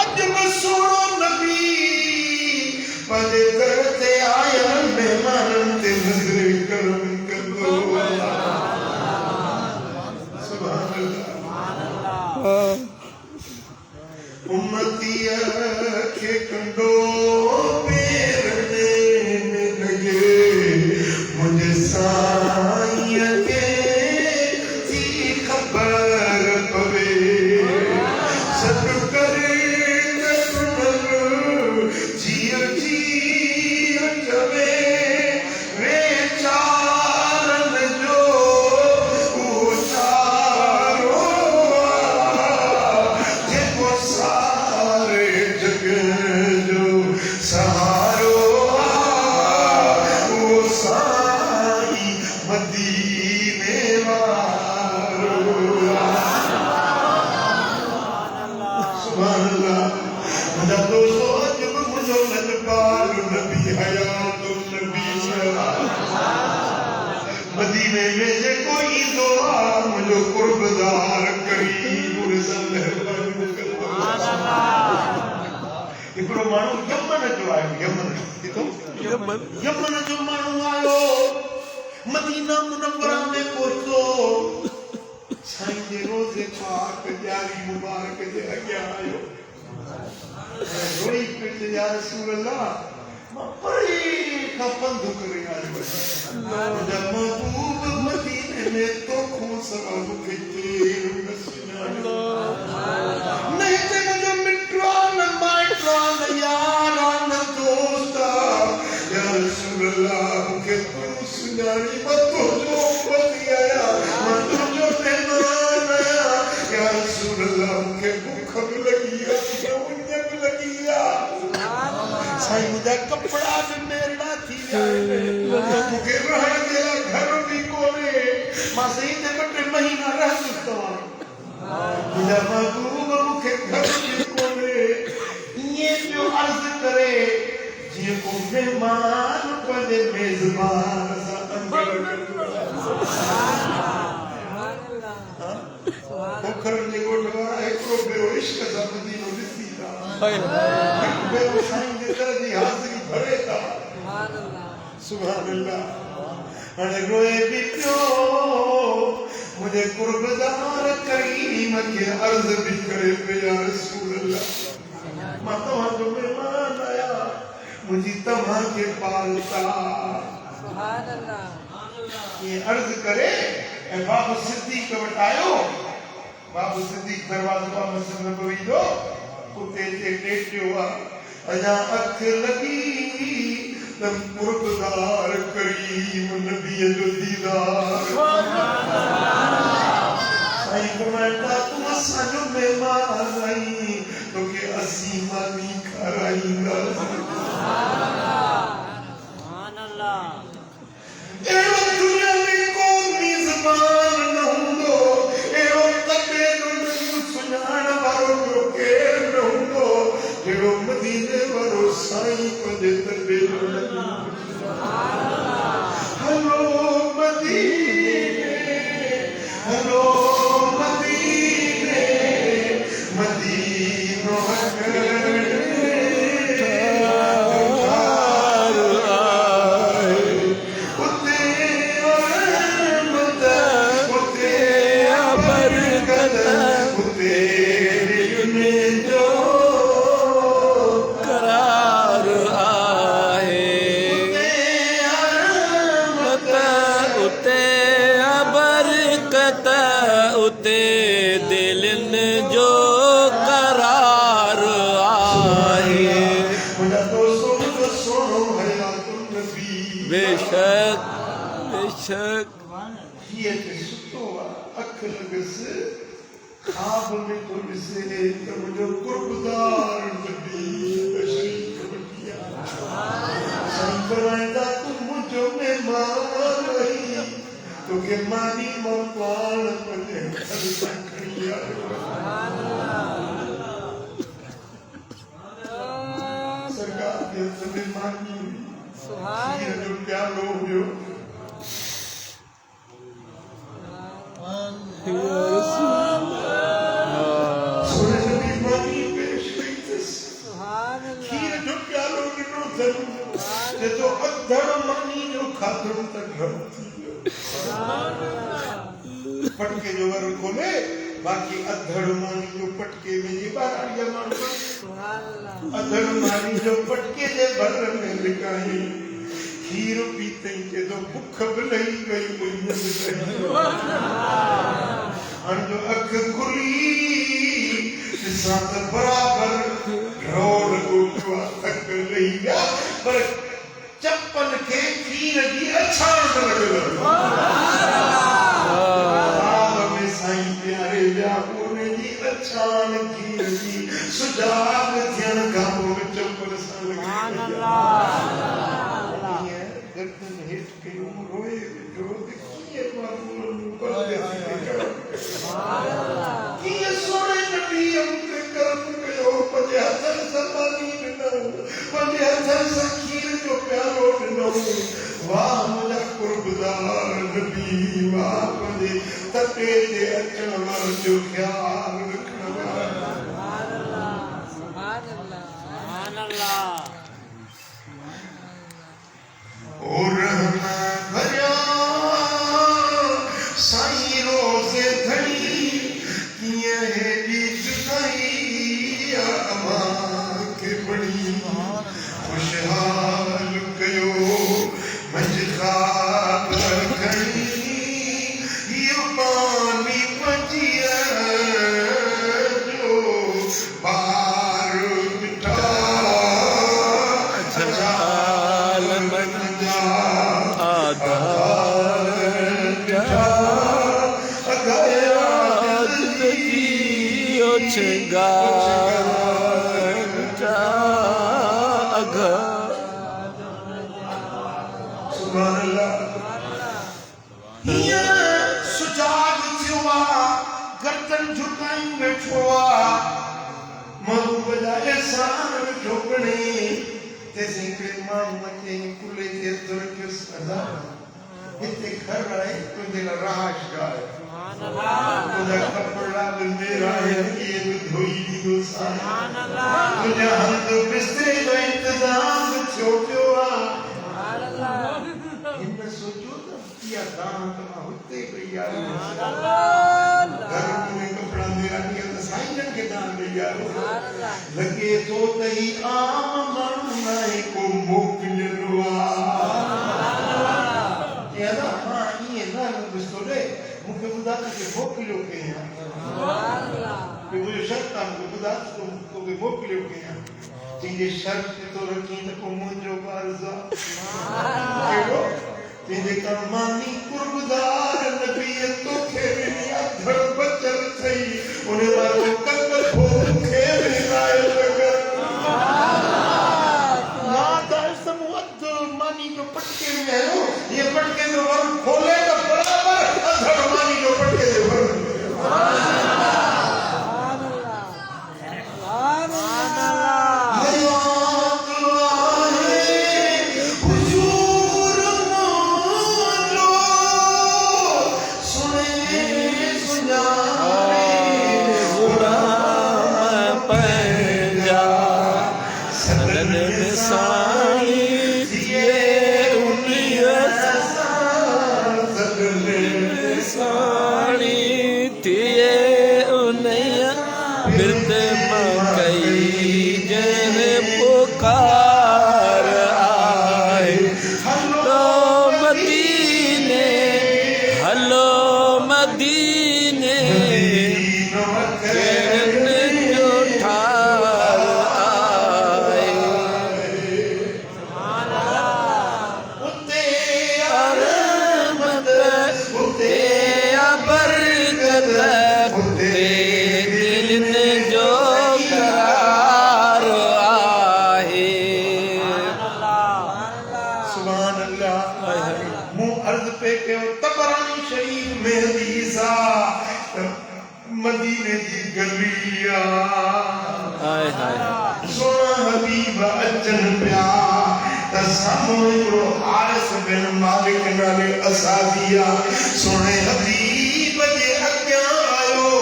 अजब सोणो नबी पंहिंजे घर ते आयल महिमाननि ते नज़र करम कंदो सुभान अल्लाह उम्मतीअ खे कंडो पेरने में लॻे मुंहिंजे साईं खे थी ख़बर पवे सॾु करे जीअ जीअ चवे वे चारन जो उहो चारो जेको सारे जग जो सहारो उहो साईं मदीने वारो सुभान अल्लाह मुंहिंजा दोस्तो अजब मुंहिंजो लजपाल नबी हयात नबी मदीने में जेको ईंदो आहे मुंहिंजो कुर्बदार करीम हिकिड़ो माण्हू यमन जो आयो यमन जो माण्हू आयो मदीना मुनव्वरा में पहुतो साईं जे रोज़े पाक ॾियारी मुबारक जे अॻियां आयो रोई पियो या रसूल अल्लाह मां परे खां पंधु करे आयो मुंहिंजा महबूब मदीने में तोखूं सवाइ मूंखे केरु न सुञाणियो न हिते मुंहिंजो मिटु आहे न माइटु आहे न यार आहे न दोस्त आहे या रसूल अल्लाह मूंखे तूं सुञाणी मां तुंहिंजो पति आहियां मां तुंहिंजो महिमान आहियां या रसूल अल्लाह मूंखे बुख बि लॻी आहे उञ बि लॻी आहे साईं मुंहिंजा कपिड़ा बि मेरड़ा थी विया मूंखे रहण जे लाइ घर बि कोन्हे मां साईं ते ॿ टे महीना रहंदुसि तव्हां मुंहिंजा महबूब मूंखे घर बि कोन्हे ईअं पियो अर्ज़ु करे जीअं को महिमान पंहिंजे मेज़बान सां पोखरनि जे ॻोठ वारा हिकिड़ो भेरो इश्क सां मदीनो ॾिसी था हिकु भेरो साईं जे दर जी हाज़िरी भरे था सुभान अल्लाह हाणे रोए बि पियो मुंहिंजे कुर्बदार करीम खे अर्ज़ु बि करे पियो या रसूल अल्लाह मां तव्हांजो महिमान आहियां मुंहिंजी तव्हांखे पालता सुभान अल्लाह ये अर्ज़ु करे ऐं बाबू सिद्दीक़ वटि आयो बाबू सिद्दीक़ दरवाज़ो आहे मस्जिद नबवी जो उते टेटियो आहे अञा अखि लॻी त कुर्बदार करीम नबीअ जो दीदार साईं फरमाईंदा तूं असांजो महिमान आहीं तोखे असीं मानी खाराईंदासीं अहिड़ो दुनिया में को मेज़बान न हूंदो अहिड़ो तबे सुञाण वारो ॿियो केरु न हूंदो जहिड़ो मदीने वारो साईं पंहिंजे तबे हलो मदीने हलो मदीने मदीनो
बेशक
ये सुतो अख लगस खाब में तो से तो मुझे कुर्बदार नबी तशरीफ किया संपरायदा तुम मुझे के मानी मौपाल पंजे खड़िया सरकार के सभी मानी ये जो क्या लोग हो सोने सभी मानी पेश की जो क्या लोग ये तो अधड़ मानी जो खातर तक पटके जो वर खोले बाकी अधड़ मानी जो पटके में ये बारिया मानो अधड़ मानी जो पटके दे भर में लिखाई खीर पीते के तो भूख भलई गई और जो अख खुली साथ बराबर रोड को तक नहीं गया पर चप्पल के खीर की अच्छा लग में साईं प्यारे व्यापुने जी अच्छा खीर की सुजाग ध्यान गाँव में चप्पल सा गर्दन हिट के रोए जो देखिए किए सोने नबी हमके कर्म कयो पंजे हथन सपानी बिनो पंजे हथन सखीर जो प्यारो बिनो वाह मुझा कुर्बदार नबी वाह पंजे तपे दे अचन वार जो ख्याल रखना
सुभान अल्लाह
और रहना भरिया साईं रोज़े धड़ी किए है बीच गई अमा के बड़ी खुशहाल गयो मजखाब खड़ी ये पानी पजिया जो बार मिठा गर्दन झुकाई बैठो मधु बजाए सार ठोकने तेसे क्रिमान मचे कुले के दुर्ग सदा इतने घर रहे तुझे राश गाय तुझे कपड़ा मेरा है ये धोई दियो सान तुझे हम तो बिस्तरे का इंतजाम छोड़ो इनमें सोचो तो किया दान तो होते कोई यार घर में कपड़ा मेरा नहीं तो साईं के दान दे यार लगे तो तही आम मनाए को मोकलवा ये ना हां ये ना बिस्तरे मुझे बुदा के मोकलो के हैं कि मुझे शर्त हमको बुदा को के मोकलो के हैं तीजे शर्त तो रखी तो मुझे बारजा केड़ो तीजे कर्मानी कुर्बदार नबी तो खेरिया धड़ बचल थई उन्हें मारो कल खो खेर आए लगा ना दास मुअद्द मानी जो पटके में है ये पटके जो वर खोले तो बराबर धड़ मानी जो पटके से वर पे के तबरानी शरीफ में हदीस आ मदीने की गलिया
हाय हाय
सोना हबीब अचन प्या तसामने को हारिस बिन मालिक नाले असादिया सोने हबीब जे अग्या आयो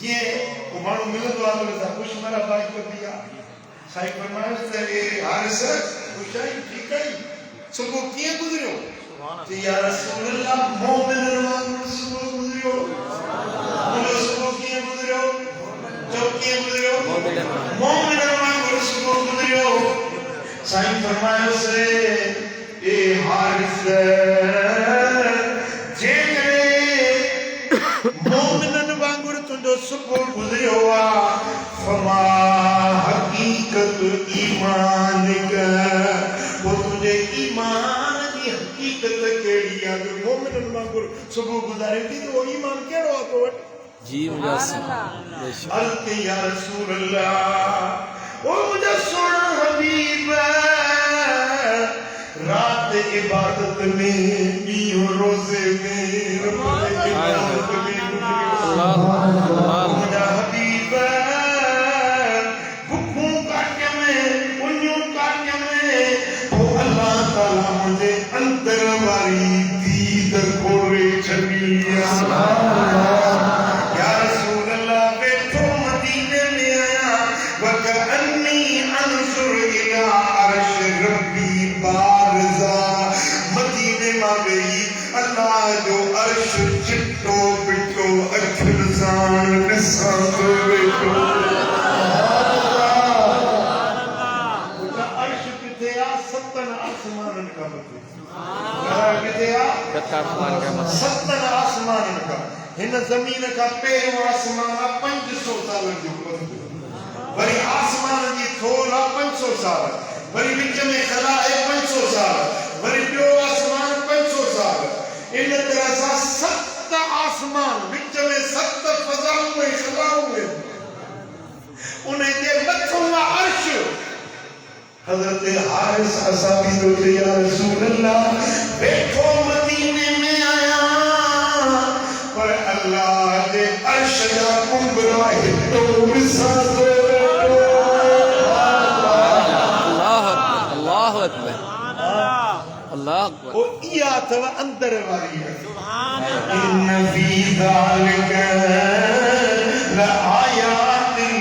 ये कुमार मिलत वाले सा कुछ मेरा भाई को दिया साईं फरमाया से हारिस खुशाई ठीक है सुबह किए गुजरो कि या रसूल अल्लाह मोमिन वांगुर सुबह गुजरो बोलो सुबह किए गुजरो जब किए गुजरो मोमिन वांगुर सुबह गुजरो साईं फरमाया से ए हारिस जे करे मोमिन वांगुर तुंदो सुबह गुजरो आ फमा हकीकत ईमान का वो तुझे ईमान की हकीकत केड़ी आ जो मोमिन वांगुर सुबह गुजारे थी तो वो ईमान केड़ो आ तो
जी मुजासिम बेशक
अल के या रसूल अल्लाह ओ मुझे सोना हबीब रात इबादत में बीओ रोजे में इबादत में
अल्लाह अल्लाह
मुझे हबीब भूखों काटे में उन्यों काटे में वो अल्लाह ताला मुझे अंदर वाली दीद खोले छलिया या रसूल अल्लाह बैठो मदीने में आया वकअन्नी अंजुर इला अर्श रब्बी बारज़ा मदीने में गई अल्लाह जो अर्श चिट्टो बिट्टो अखिल सान निसान बैठो अर्श किथे आ सतन आसमान का किथे आ
आसमान का मत
सतन आसमान का हिन जमीन का पेरो आसमान 500 साल जो वरी आसमान जी थोड़ा 500 साल वरी विच में खला है 500 साल वरी ॿियो आसमान 500 साल इन तरह सां 7 आसमान विच में 7 फज़ाऊं ऐं खलाऊं उन जे मथां अर्श हज़रत हारिस असाबी तो या रसूल अल्लाह बैठो मदीने में आया पर अल्लाह दे अर्श जा कुंबरा हितो विसा
अल्लाह अकबर अल्लाह अकबर
ओ इया तव अंदर वाली है इन फी ज़ालिका लआयातिन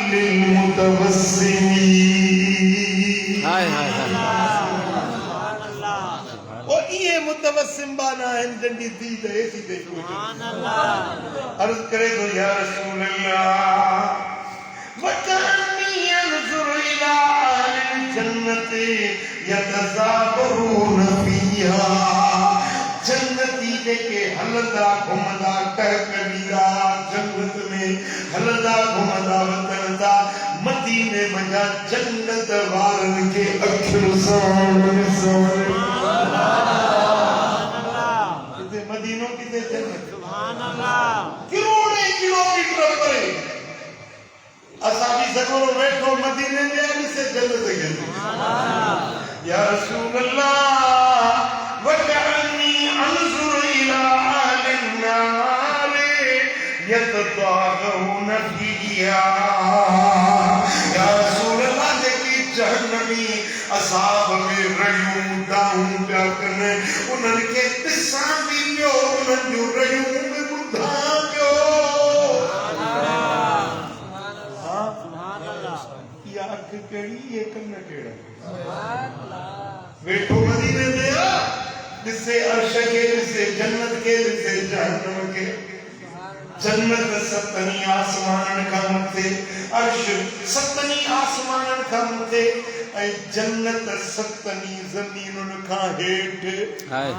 लिलमुतवस्सिमीन
हाय हाय हाय
ओ ये मुतवस्सिम बाना है जंदी दीद ऐसी देखो सुभान अल्लाह अर्ज करे तो या रसूल अल्लाह वकानी यंजुर इला अहलिल जन्नति यतज़ाबरून फीहा जन्नती देखे हलदा घुमदा कर कबीरा जन्नत में हलदा घुमदा वतन दा मदीने मजा जन्नत वारन के अखिल सान मदीनों की जन्नत सुभान अल्लाह किलोड़े किलोमीटर परे असाबी जरूर बैठो मदीने में आने से जन्नत गए सुभान अल्लाह या रसूल अल्लाह वकअन्नी अंजुर इला अहलिन नार यतदागून फीहा या रसूल अल्लाह की जहन्नमी असाब में रयूं दाऊं प्या करने उन्हन के तिसा भी पियो उन्हन जो रयूं में बुधा पियो सुभान अल्लाह या अख केड़ी ये कन्न केड़ा बैठो मदीने में आ जिससे अर्श के जिससे जन्नत के जिससे जहन्नम के जन्नत सतनी आसमान का मथे अर्श सतनी आसमान का मथे ऐ जन्नत सतनी जमीन का हेठ
हाय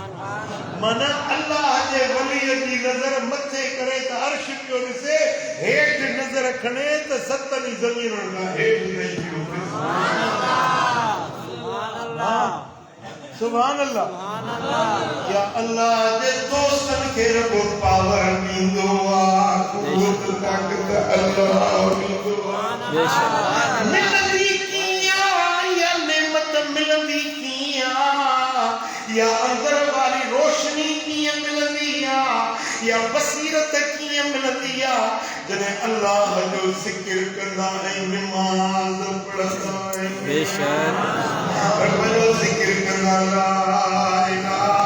मन अल्लाह जे वली जी नजर मथे करे त अर्श पियो ॾिसे हेठ नजर खणे त सतनी जमीन का हेठ नहीं पियो सुभान अल्लाह या अल्लाह जे दोस्तन के रब पावर मींदो आ कुवत ताकत अल्लाह मींदो
बेशक
मिलंदी किया या नेमत मिलंदी किया या अंदर वाली रोशनी या बसीरत कीअं मिलंदी आहे जॾहिं अल्लाह जो ज़िक्र कंदा ऐं नमाज़ पढ़ंदा आहियूं
बेशक
रब जो ज़िक्र कंदा ला इलाहा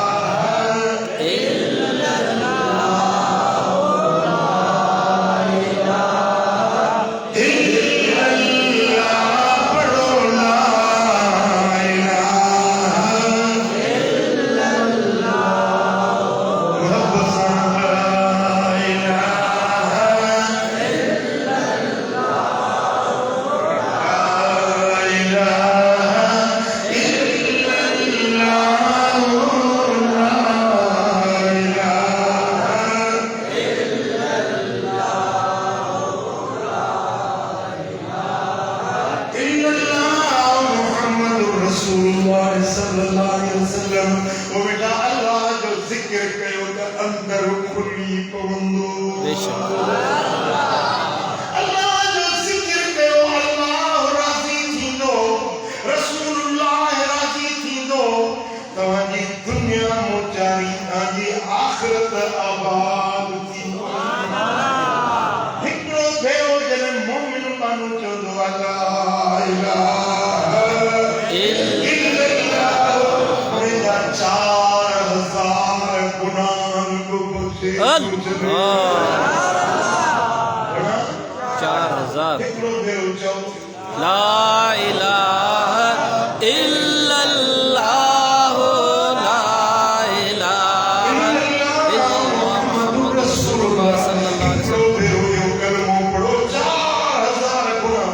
ला इलाहा इल्लल्लाह ला इलाहा इल्लल्लाह मुहम्मदुर रसूलुल्लाह सल्लल्लाहु अलैहि वसल्लम कलमो पढ़ो 4000 गुना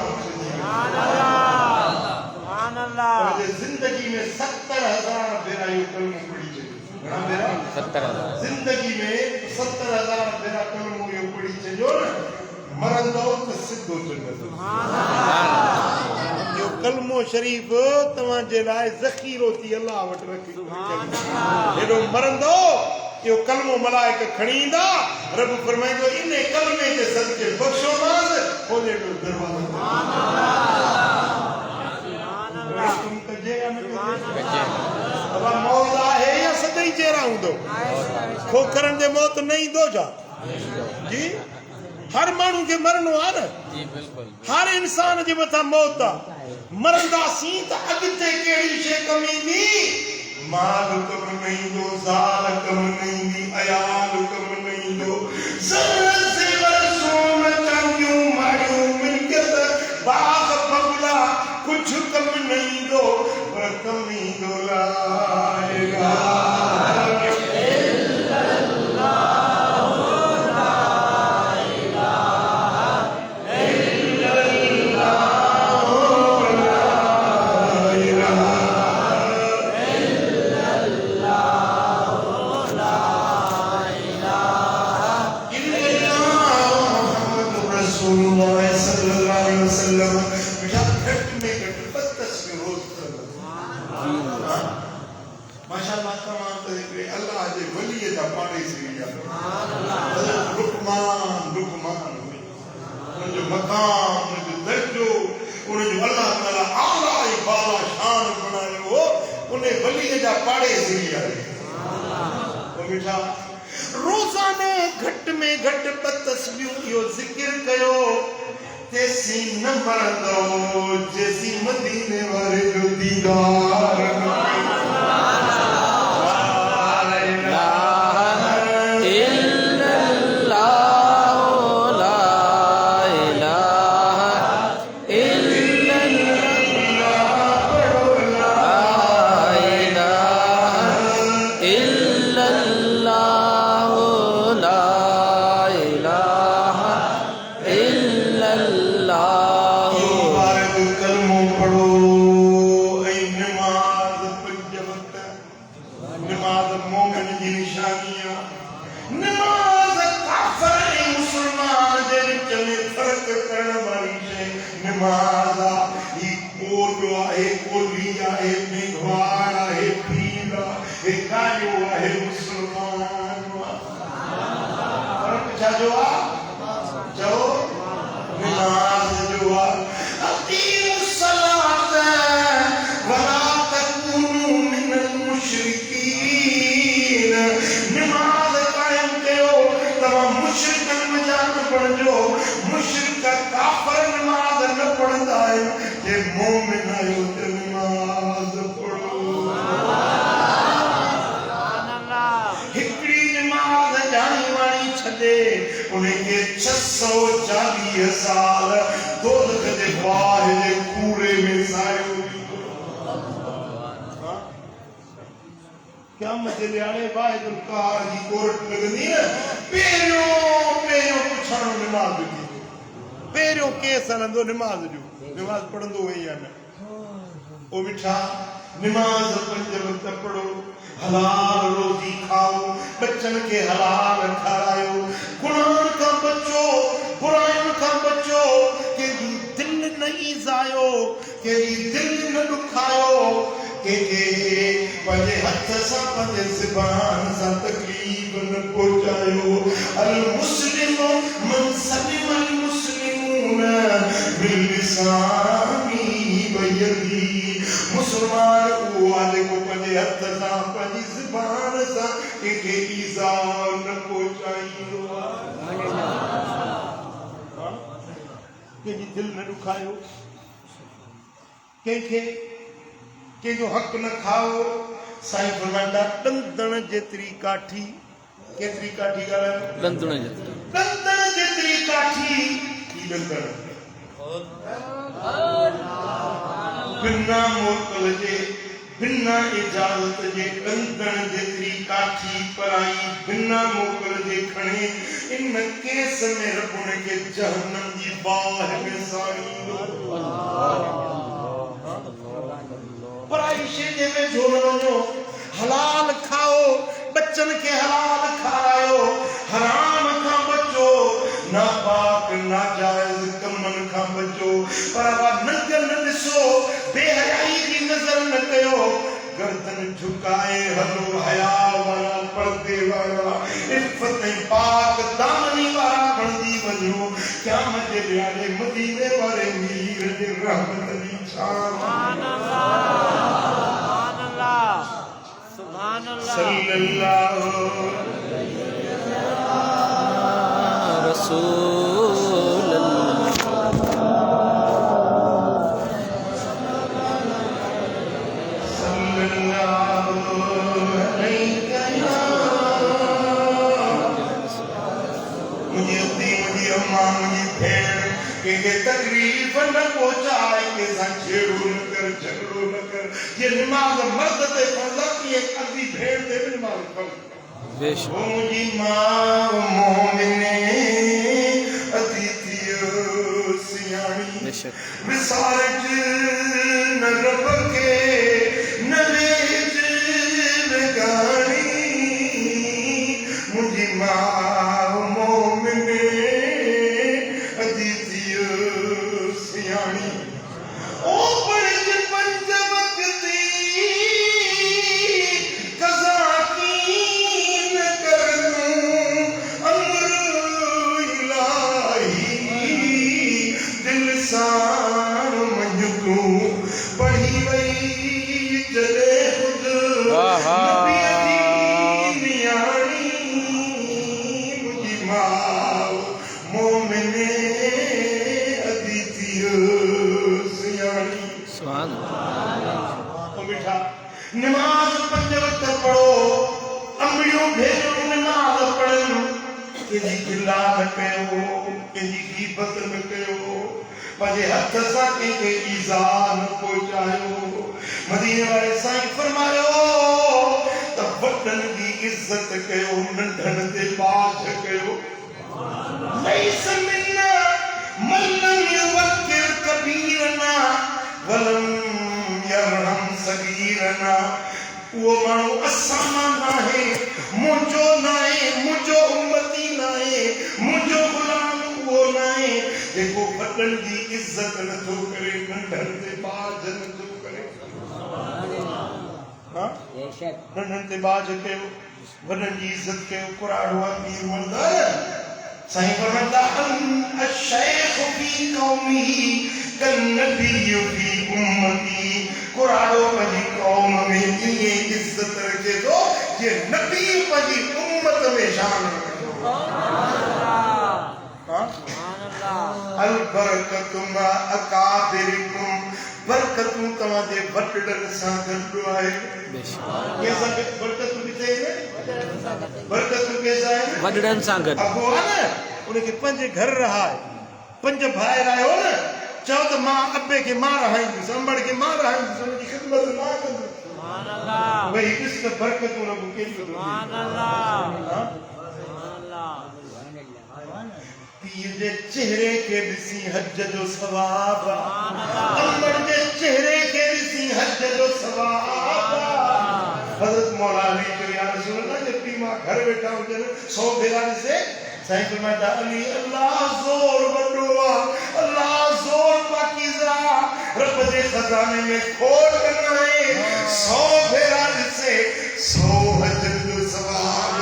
सुभान अल्लाह और जिंदगी में 70000 बेरा यो कलमो पढ़ी छे घणा बेरा 70000 जिंदगी में 70000 बेरा कलमो यो पढ़ी छे जो मरंदो त सिद्धो जन्नत यो कलमो शरीफ तव्हां जे लाइ ज़ख़ीरो थी अल्लाह वटि रखी हेॾो मरंदो यो कलमो मलाइक खणी ईंदा रब फरमाईंदो इन कलमे जे सदके बख़्शोमांस खोले ॾो दरवाज़ो तुम कजे या न कजे अब मौत आहे या सदाई चेहरा हूंदो खोखरनि जे मौत न ईंदो छा जी हर माण्हू खे मरणो आहे न जी बिल्कुल हर इंसान जे मथां मौत आहे मरंदासीं त अॻिते कहिड़ी शइ कम ईंदी माल कम न ईंदो ज़ाल कम न ईंदी अयाल कम न ईंदो चांदियूं माड़ियूं मिल्कियत बाग़ बंगला कुझु कम न ईंदो पर कम ईंदो ला इलाहा रोजाने घट में घट तस्वीर यो जिक्र कयो तेसी न मरंदो जैसी मदीने वाले जो दीदार 140 साल दोज़ख दे बाह दे कूड़े में सायो क्या मजे लियाने वाहिदुल कार की कोर्ट लगनी है पेरो पुछाणो नमाज की पेरो केस हलंदो नमाज जो नमाज पढ़ंदो है या न ओ मिठा नमाज 5 वक्त पढ़ो हलाल रोटी खाओ बच्चन के हलाल खरायो कुरान का बच्चो बुराइयों का बच्चो के दिल नहीं जायो के दिल न दुखायो के पंजे हथ सा पंजे ज़बान सा तकलीफ न पहुंचायो अल मुस्लिम मन सलिम अल मुस्लिमून बिल लिसानी व यदी मुसलमान वो वाले को पंजे हथ सा पंजे ज़बान सा के ईज़ा न पहुंचायो के दिल न दुखायो के जो हक न खाओ साईं फरमांदा दंदन जेतरी काठी केतरी काठी गाला
दंदन
जेतरी काठी की दंदन बिना मोकल जे बिना इजाजत जे दंदन जेतरी काठी पराई बिना मोकल जे खणे इन केस में रबुन के जहन्नम की बाह में साई पराई शेजे में झोलनो जो हलाल खाओ बच्चन के हलाल खाओ हराम का बचो नापाक नाजायज कमन का बचो पर वा नजर न दिसो बेहयाई की नजर न कयो गर्दन झुकाए हलो हया वाला पर्दे वाला इफ़्फ़त पाक दामनी वाला बंदी वजो क्या मजे लियाले मदीने वाले मीर दे रहमत दी शान सल्लल्लाहु
रसूल
सल्लल्लाहु अलैहि मुझे अम्मा मुझे भेड़ के तकलीफ न पहुंचाए के साथ छेड़ो न कर झगड़ो न कर ये नमाज मर्द ते फर्ज की एक अद्धी भेड़ दे नमाज फर्ज
बेशक
मुझी मां मोमिने अतिथियो सियाणी
बेशक
विसारज न रब के न लेज लगानी मुझी मां मोमिने अतिथियो सियाणी ओ पढ़ पंज वक्ती कज़ा की न करनू अमर इलाही दिल सां मंजू पढ़ी वई जले खुद नबी दी मियाणी मुझी मां मोमिने अतिथियो सियाणी
सुभान
तो बेटा नमाज 5 वक्त पढ़ो अमड़ियों भेजो नमाज पढ़न के जी गिला न कयो के जी गीबत न कयो पंजे हथ सा के ईज़ा न पहुंचायो मदीने वाले साईं फरमायो त वडन की इज्जत कयो नंढन ते बाज कयो लैस मिन्ना मल्लम युवक्किर कबीरना वलम यरहम सगीरना वो मानो असामा नाहे मुझो नाहे मुझो उम्मती नाहे मुझो गुलाम वो नाहे देखो वडन की इज्जत न तो करे नंढन ते बाज न तो करे हां नंढन ते बाज कयो वडन की इज्जत कयो कुराड़ो अमीर वंदर साईं फरमाता अश-शैख़ फी कौमी कन-नबी फी उम्मती कुराड़ो पंहिंजी कौम में ये इज्जत रखे तो ये नबी पंहिंजी उम्मत में शान रखे हां अल बरकतु मा अकाबिरिकुम बरकतु तवादे वटड़न सां गॾु आहे ये सब बरकतु किथे है बरकतु कैसा है
वडड़न सां गॾु
अबो है ना उनखे पंज घर रहा है, पंज भाई रहियो न, चओ त मां अबे खे मां रहाईंदुसि, अंबड़ खे मां रहाईंदुसि, उनजी ख़िदमत ना कंदुसि।
सुभान अल्लाह,
भई ॾिस त बरकतूं रब केॾियूं थो
सुभान
ॾिए।
अल्लाह, सुभान अल्लाह।
पीर जे चेहरे खे ॾिसी हज जो सवाब,
सुभान अल्लाह,
अंबड़ जे चेहरे खे ॾिसी हज जो सवाब। हज़रत मौला अली चयो या रसूल अल्लाह, जे पीउ मां घर वेठा हुजनि 100 भेरा ॾिसे, साईं फरमाईंदा अली अल्लाह ज़ोर वॾो आहे, अल्लाह ज़ोर पाकीज़ा, रब जे खज़ाने में खोड़ न आहे। 100 भेरा ॾिसे 100 हज जो सवाब।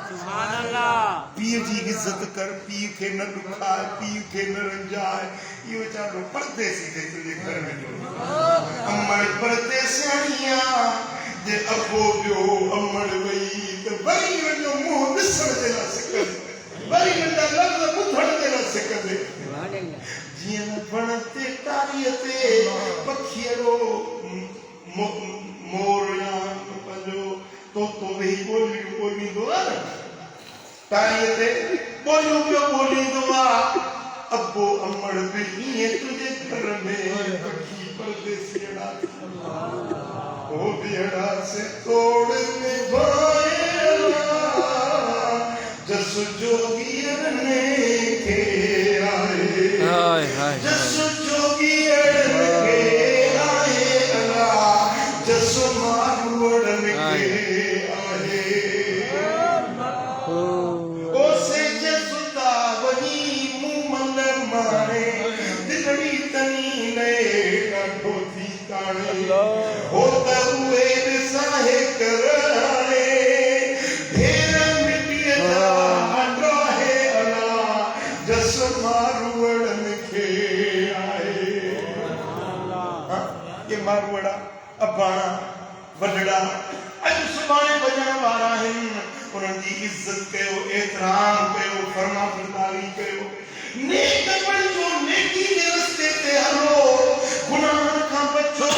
सुभान अल्लाह।
पीउ जी इज़त कर, पीउ खे न ॾुखाए, पीउ खे न रंजाए। इहो वीचारो परदेसी थे तुंहिंजे घर में अमड़ परदेसियाणिया जे अबो ॿियो अमड़ वई त वरी वञो मुंहुं ॾिसण ते न सिकंदे, वरी नंढा लफ़्ज़ ॿुधण ते न सिकंदे। जीअं न वण ते टारीअ ते पखीअड़ो मोर या पंहिंजो तोतो वेही ॿोलियूं ॿोलींदो आहे न, टारीअ ते ॿोलियूं पियो ॿोलींदो आहे। अबो अमड़ बि ईअं तुंहिंजे घर में पखी परदेसी अड़ा ओ बिहड़ा से तोड़ निभाए जस जोगियन ने के आए,
हाय हाय
जस जोगियन के आए अल्लाह, जस मारुड़न के आए। ओसे जसुता वही मुमल माने दिलड़ी तनी ने काठो थी ताणे हो त उहे ॾिसाहे कराणे ढेर मिटीअ जा अंड्राहे अला जस मारुड़न खे आहे। ये मारुड़ा अबाणा वॾड़ा अॼु सुभाणे वञण वारा आहिनि, उन्हनि जी इज़त कयो, एतिराम कयो, फर्मा बरदारी कयो, नेक बणिजो, नेकी जे रस्ते ते हलो, गुनाहनि खां बचो,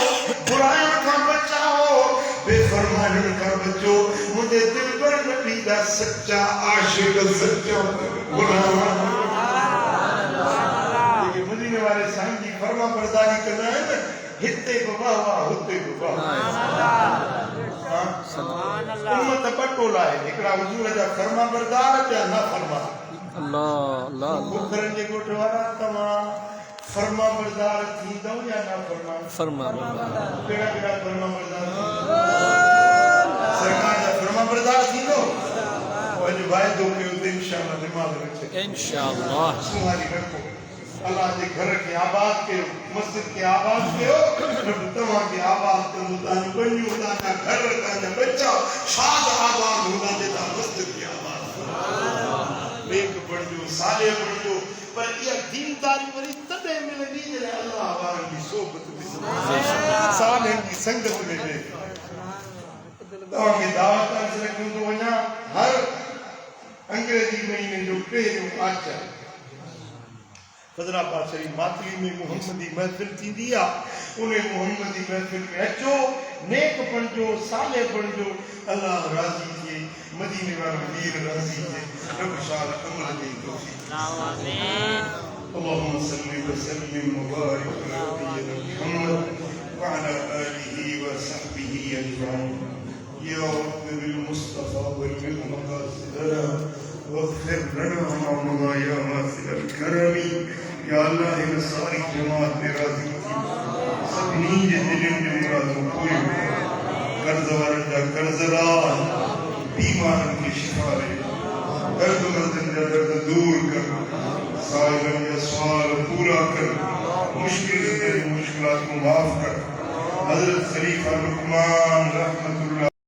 बुराइयुनि खां बचाओ, बेफरमानियुनि खां बचो। मुंहिंजे दिलबर नबी जा सच्चा आशिक़, सच्चा गुलाम जेके मदीने वारे साईं जी फर्मा बरदारी कंदा आहिनि, हिते बि वाह हुते बि वाह।
सुभान अल्लाह।
उम्मत पटोला है, हिकिड़ा हुजूर जा फर्मा बरदार ॿिया न फर्मा।
अल्लाह अल्लाह
बुखरनि जे ॻोठ वारा तव्हां फर्मा बरदार थींदव या न फर्मा?
फरमा
कहिड़ा कहिड़ा फर्मा बरदार सरकार जा फर्मा बरदार थींदो? अॼु वाइदो कयो त इंशाअल्लाह दिमाग़ रखे,
इंशाअल्लाह
सुहारी रखो। अल्लाह जे घर के आबाद कयो, मस्जिद के आबाद कयो, रब तव्हां के आबाद कंदो, तव्हां बनियूं, तव्हां घर, तव्हां बच्चा शाद आबाद हूंदा जेका मस्जिद के आबाद नेक बणिजो, साले बणिजो। पर इहा दीनदारी वरी तॾहिं मिलंदी जॾहिं अल्लाह वारनि जी सोबत में, सालनि जी संगत में वेही। तव्हांखे दावत अर्ज़ रखूं थो वञा, हर अंग्रेज़ी महीने जो पहिरियों आचर फजराबाद शरीफ मातली में मोहम्मदी महफिल थींदी आहे, उन मोहम्मदी महफिल में अचो, नेक बणिजो, साले बणिजो, अल्लाह राज़ी थिए, मदीने वारा वीर राज़ी थिए, रब शाल अमल ॾे तौफ़ीक़।
आमीन।
अल्लाहुम्मा सल्लि व सल्लिम व बारिक अला नबिय्यिना मुहम्मद व अला आलिहि व सहबिहि अजमईन। या रब्बि बिल मुस्तफा वल बिल मक़ासिदना वग़फिर लना मा मज़ा या वासिअल करमी। या अल्लाह इन सारी जमात में राज़ी थी, सभिनी जे दिलनि जूं मुरादूं पूरियूं कर, कर्ज़ वारनि जा कर्ज़दार, बीमारनि खे शिफ़ा ॾे, दर्दमंदनि जा दर्द दूर कर, साइलनि जा सुवाल पूरा कर, मुश्किल ज़िंदगी मुश्किलात को माफ़ कर। हज़रत ख़लीफ़ा लुक़मान रहमतुल्लाह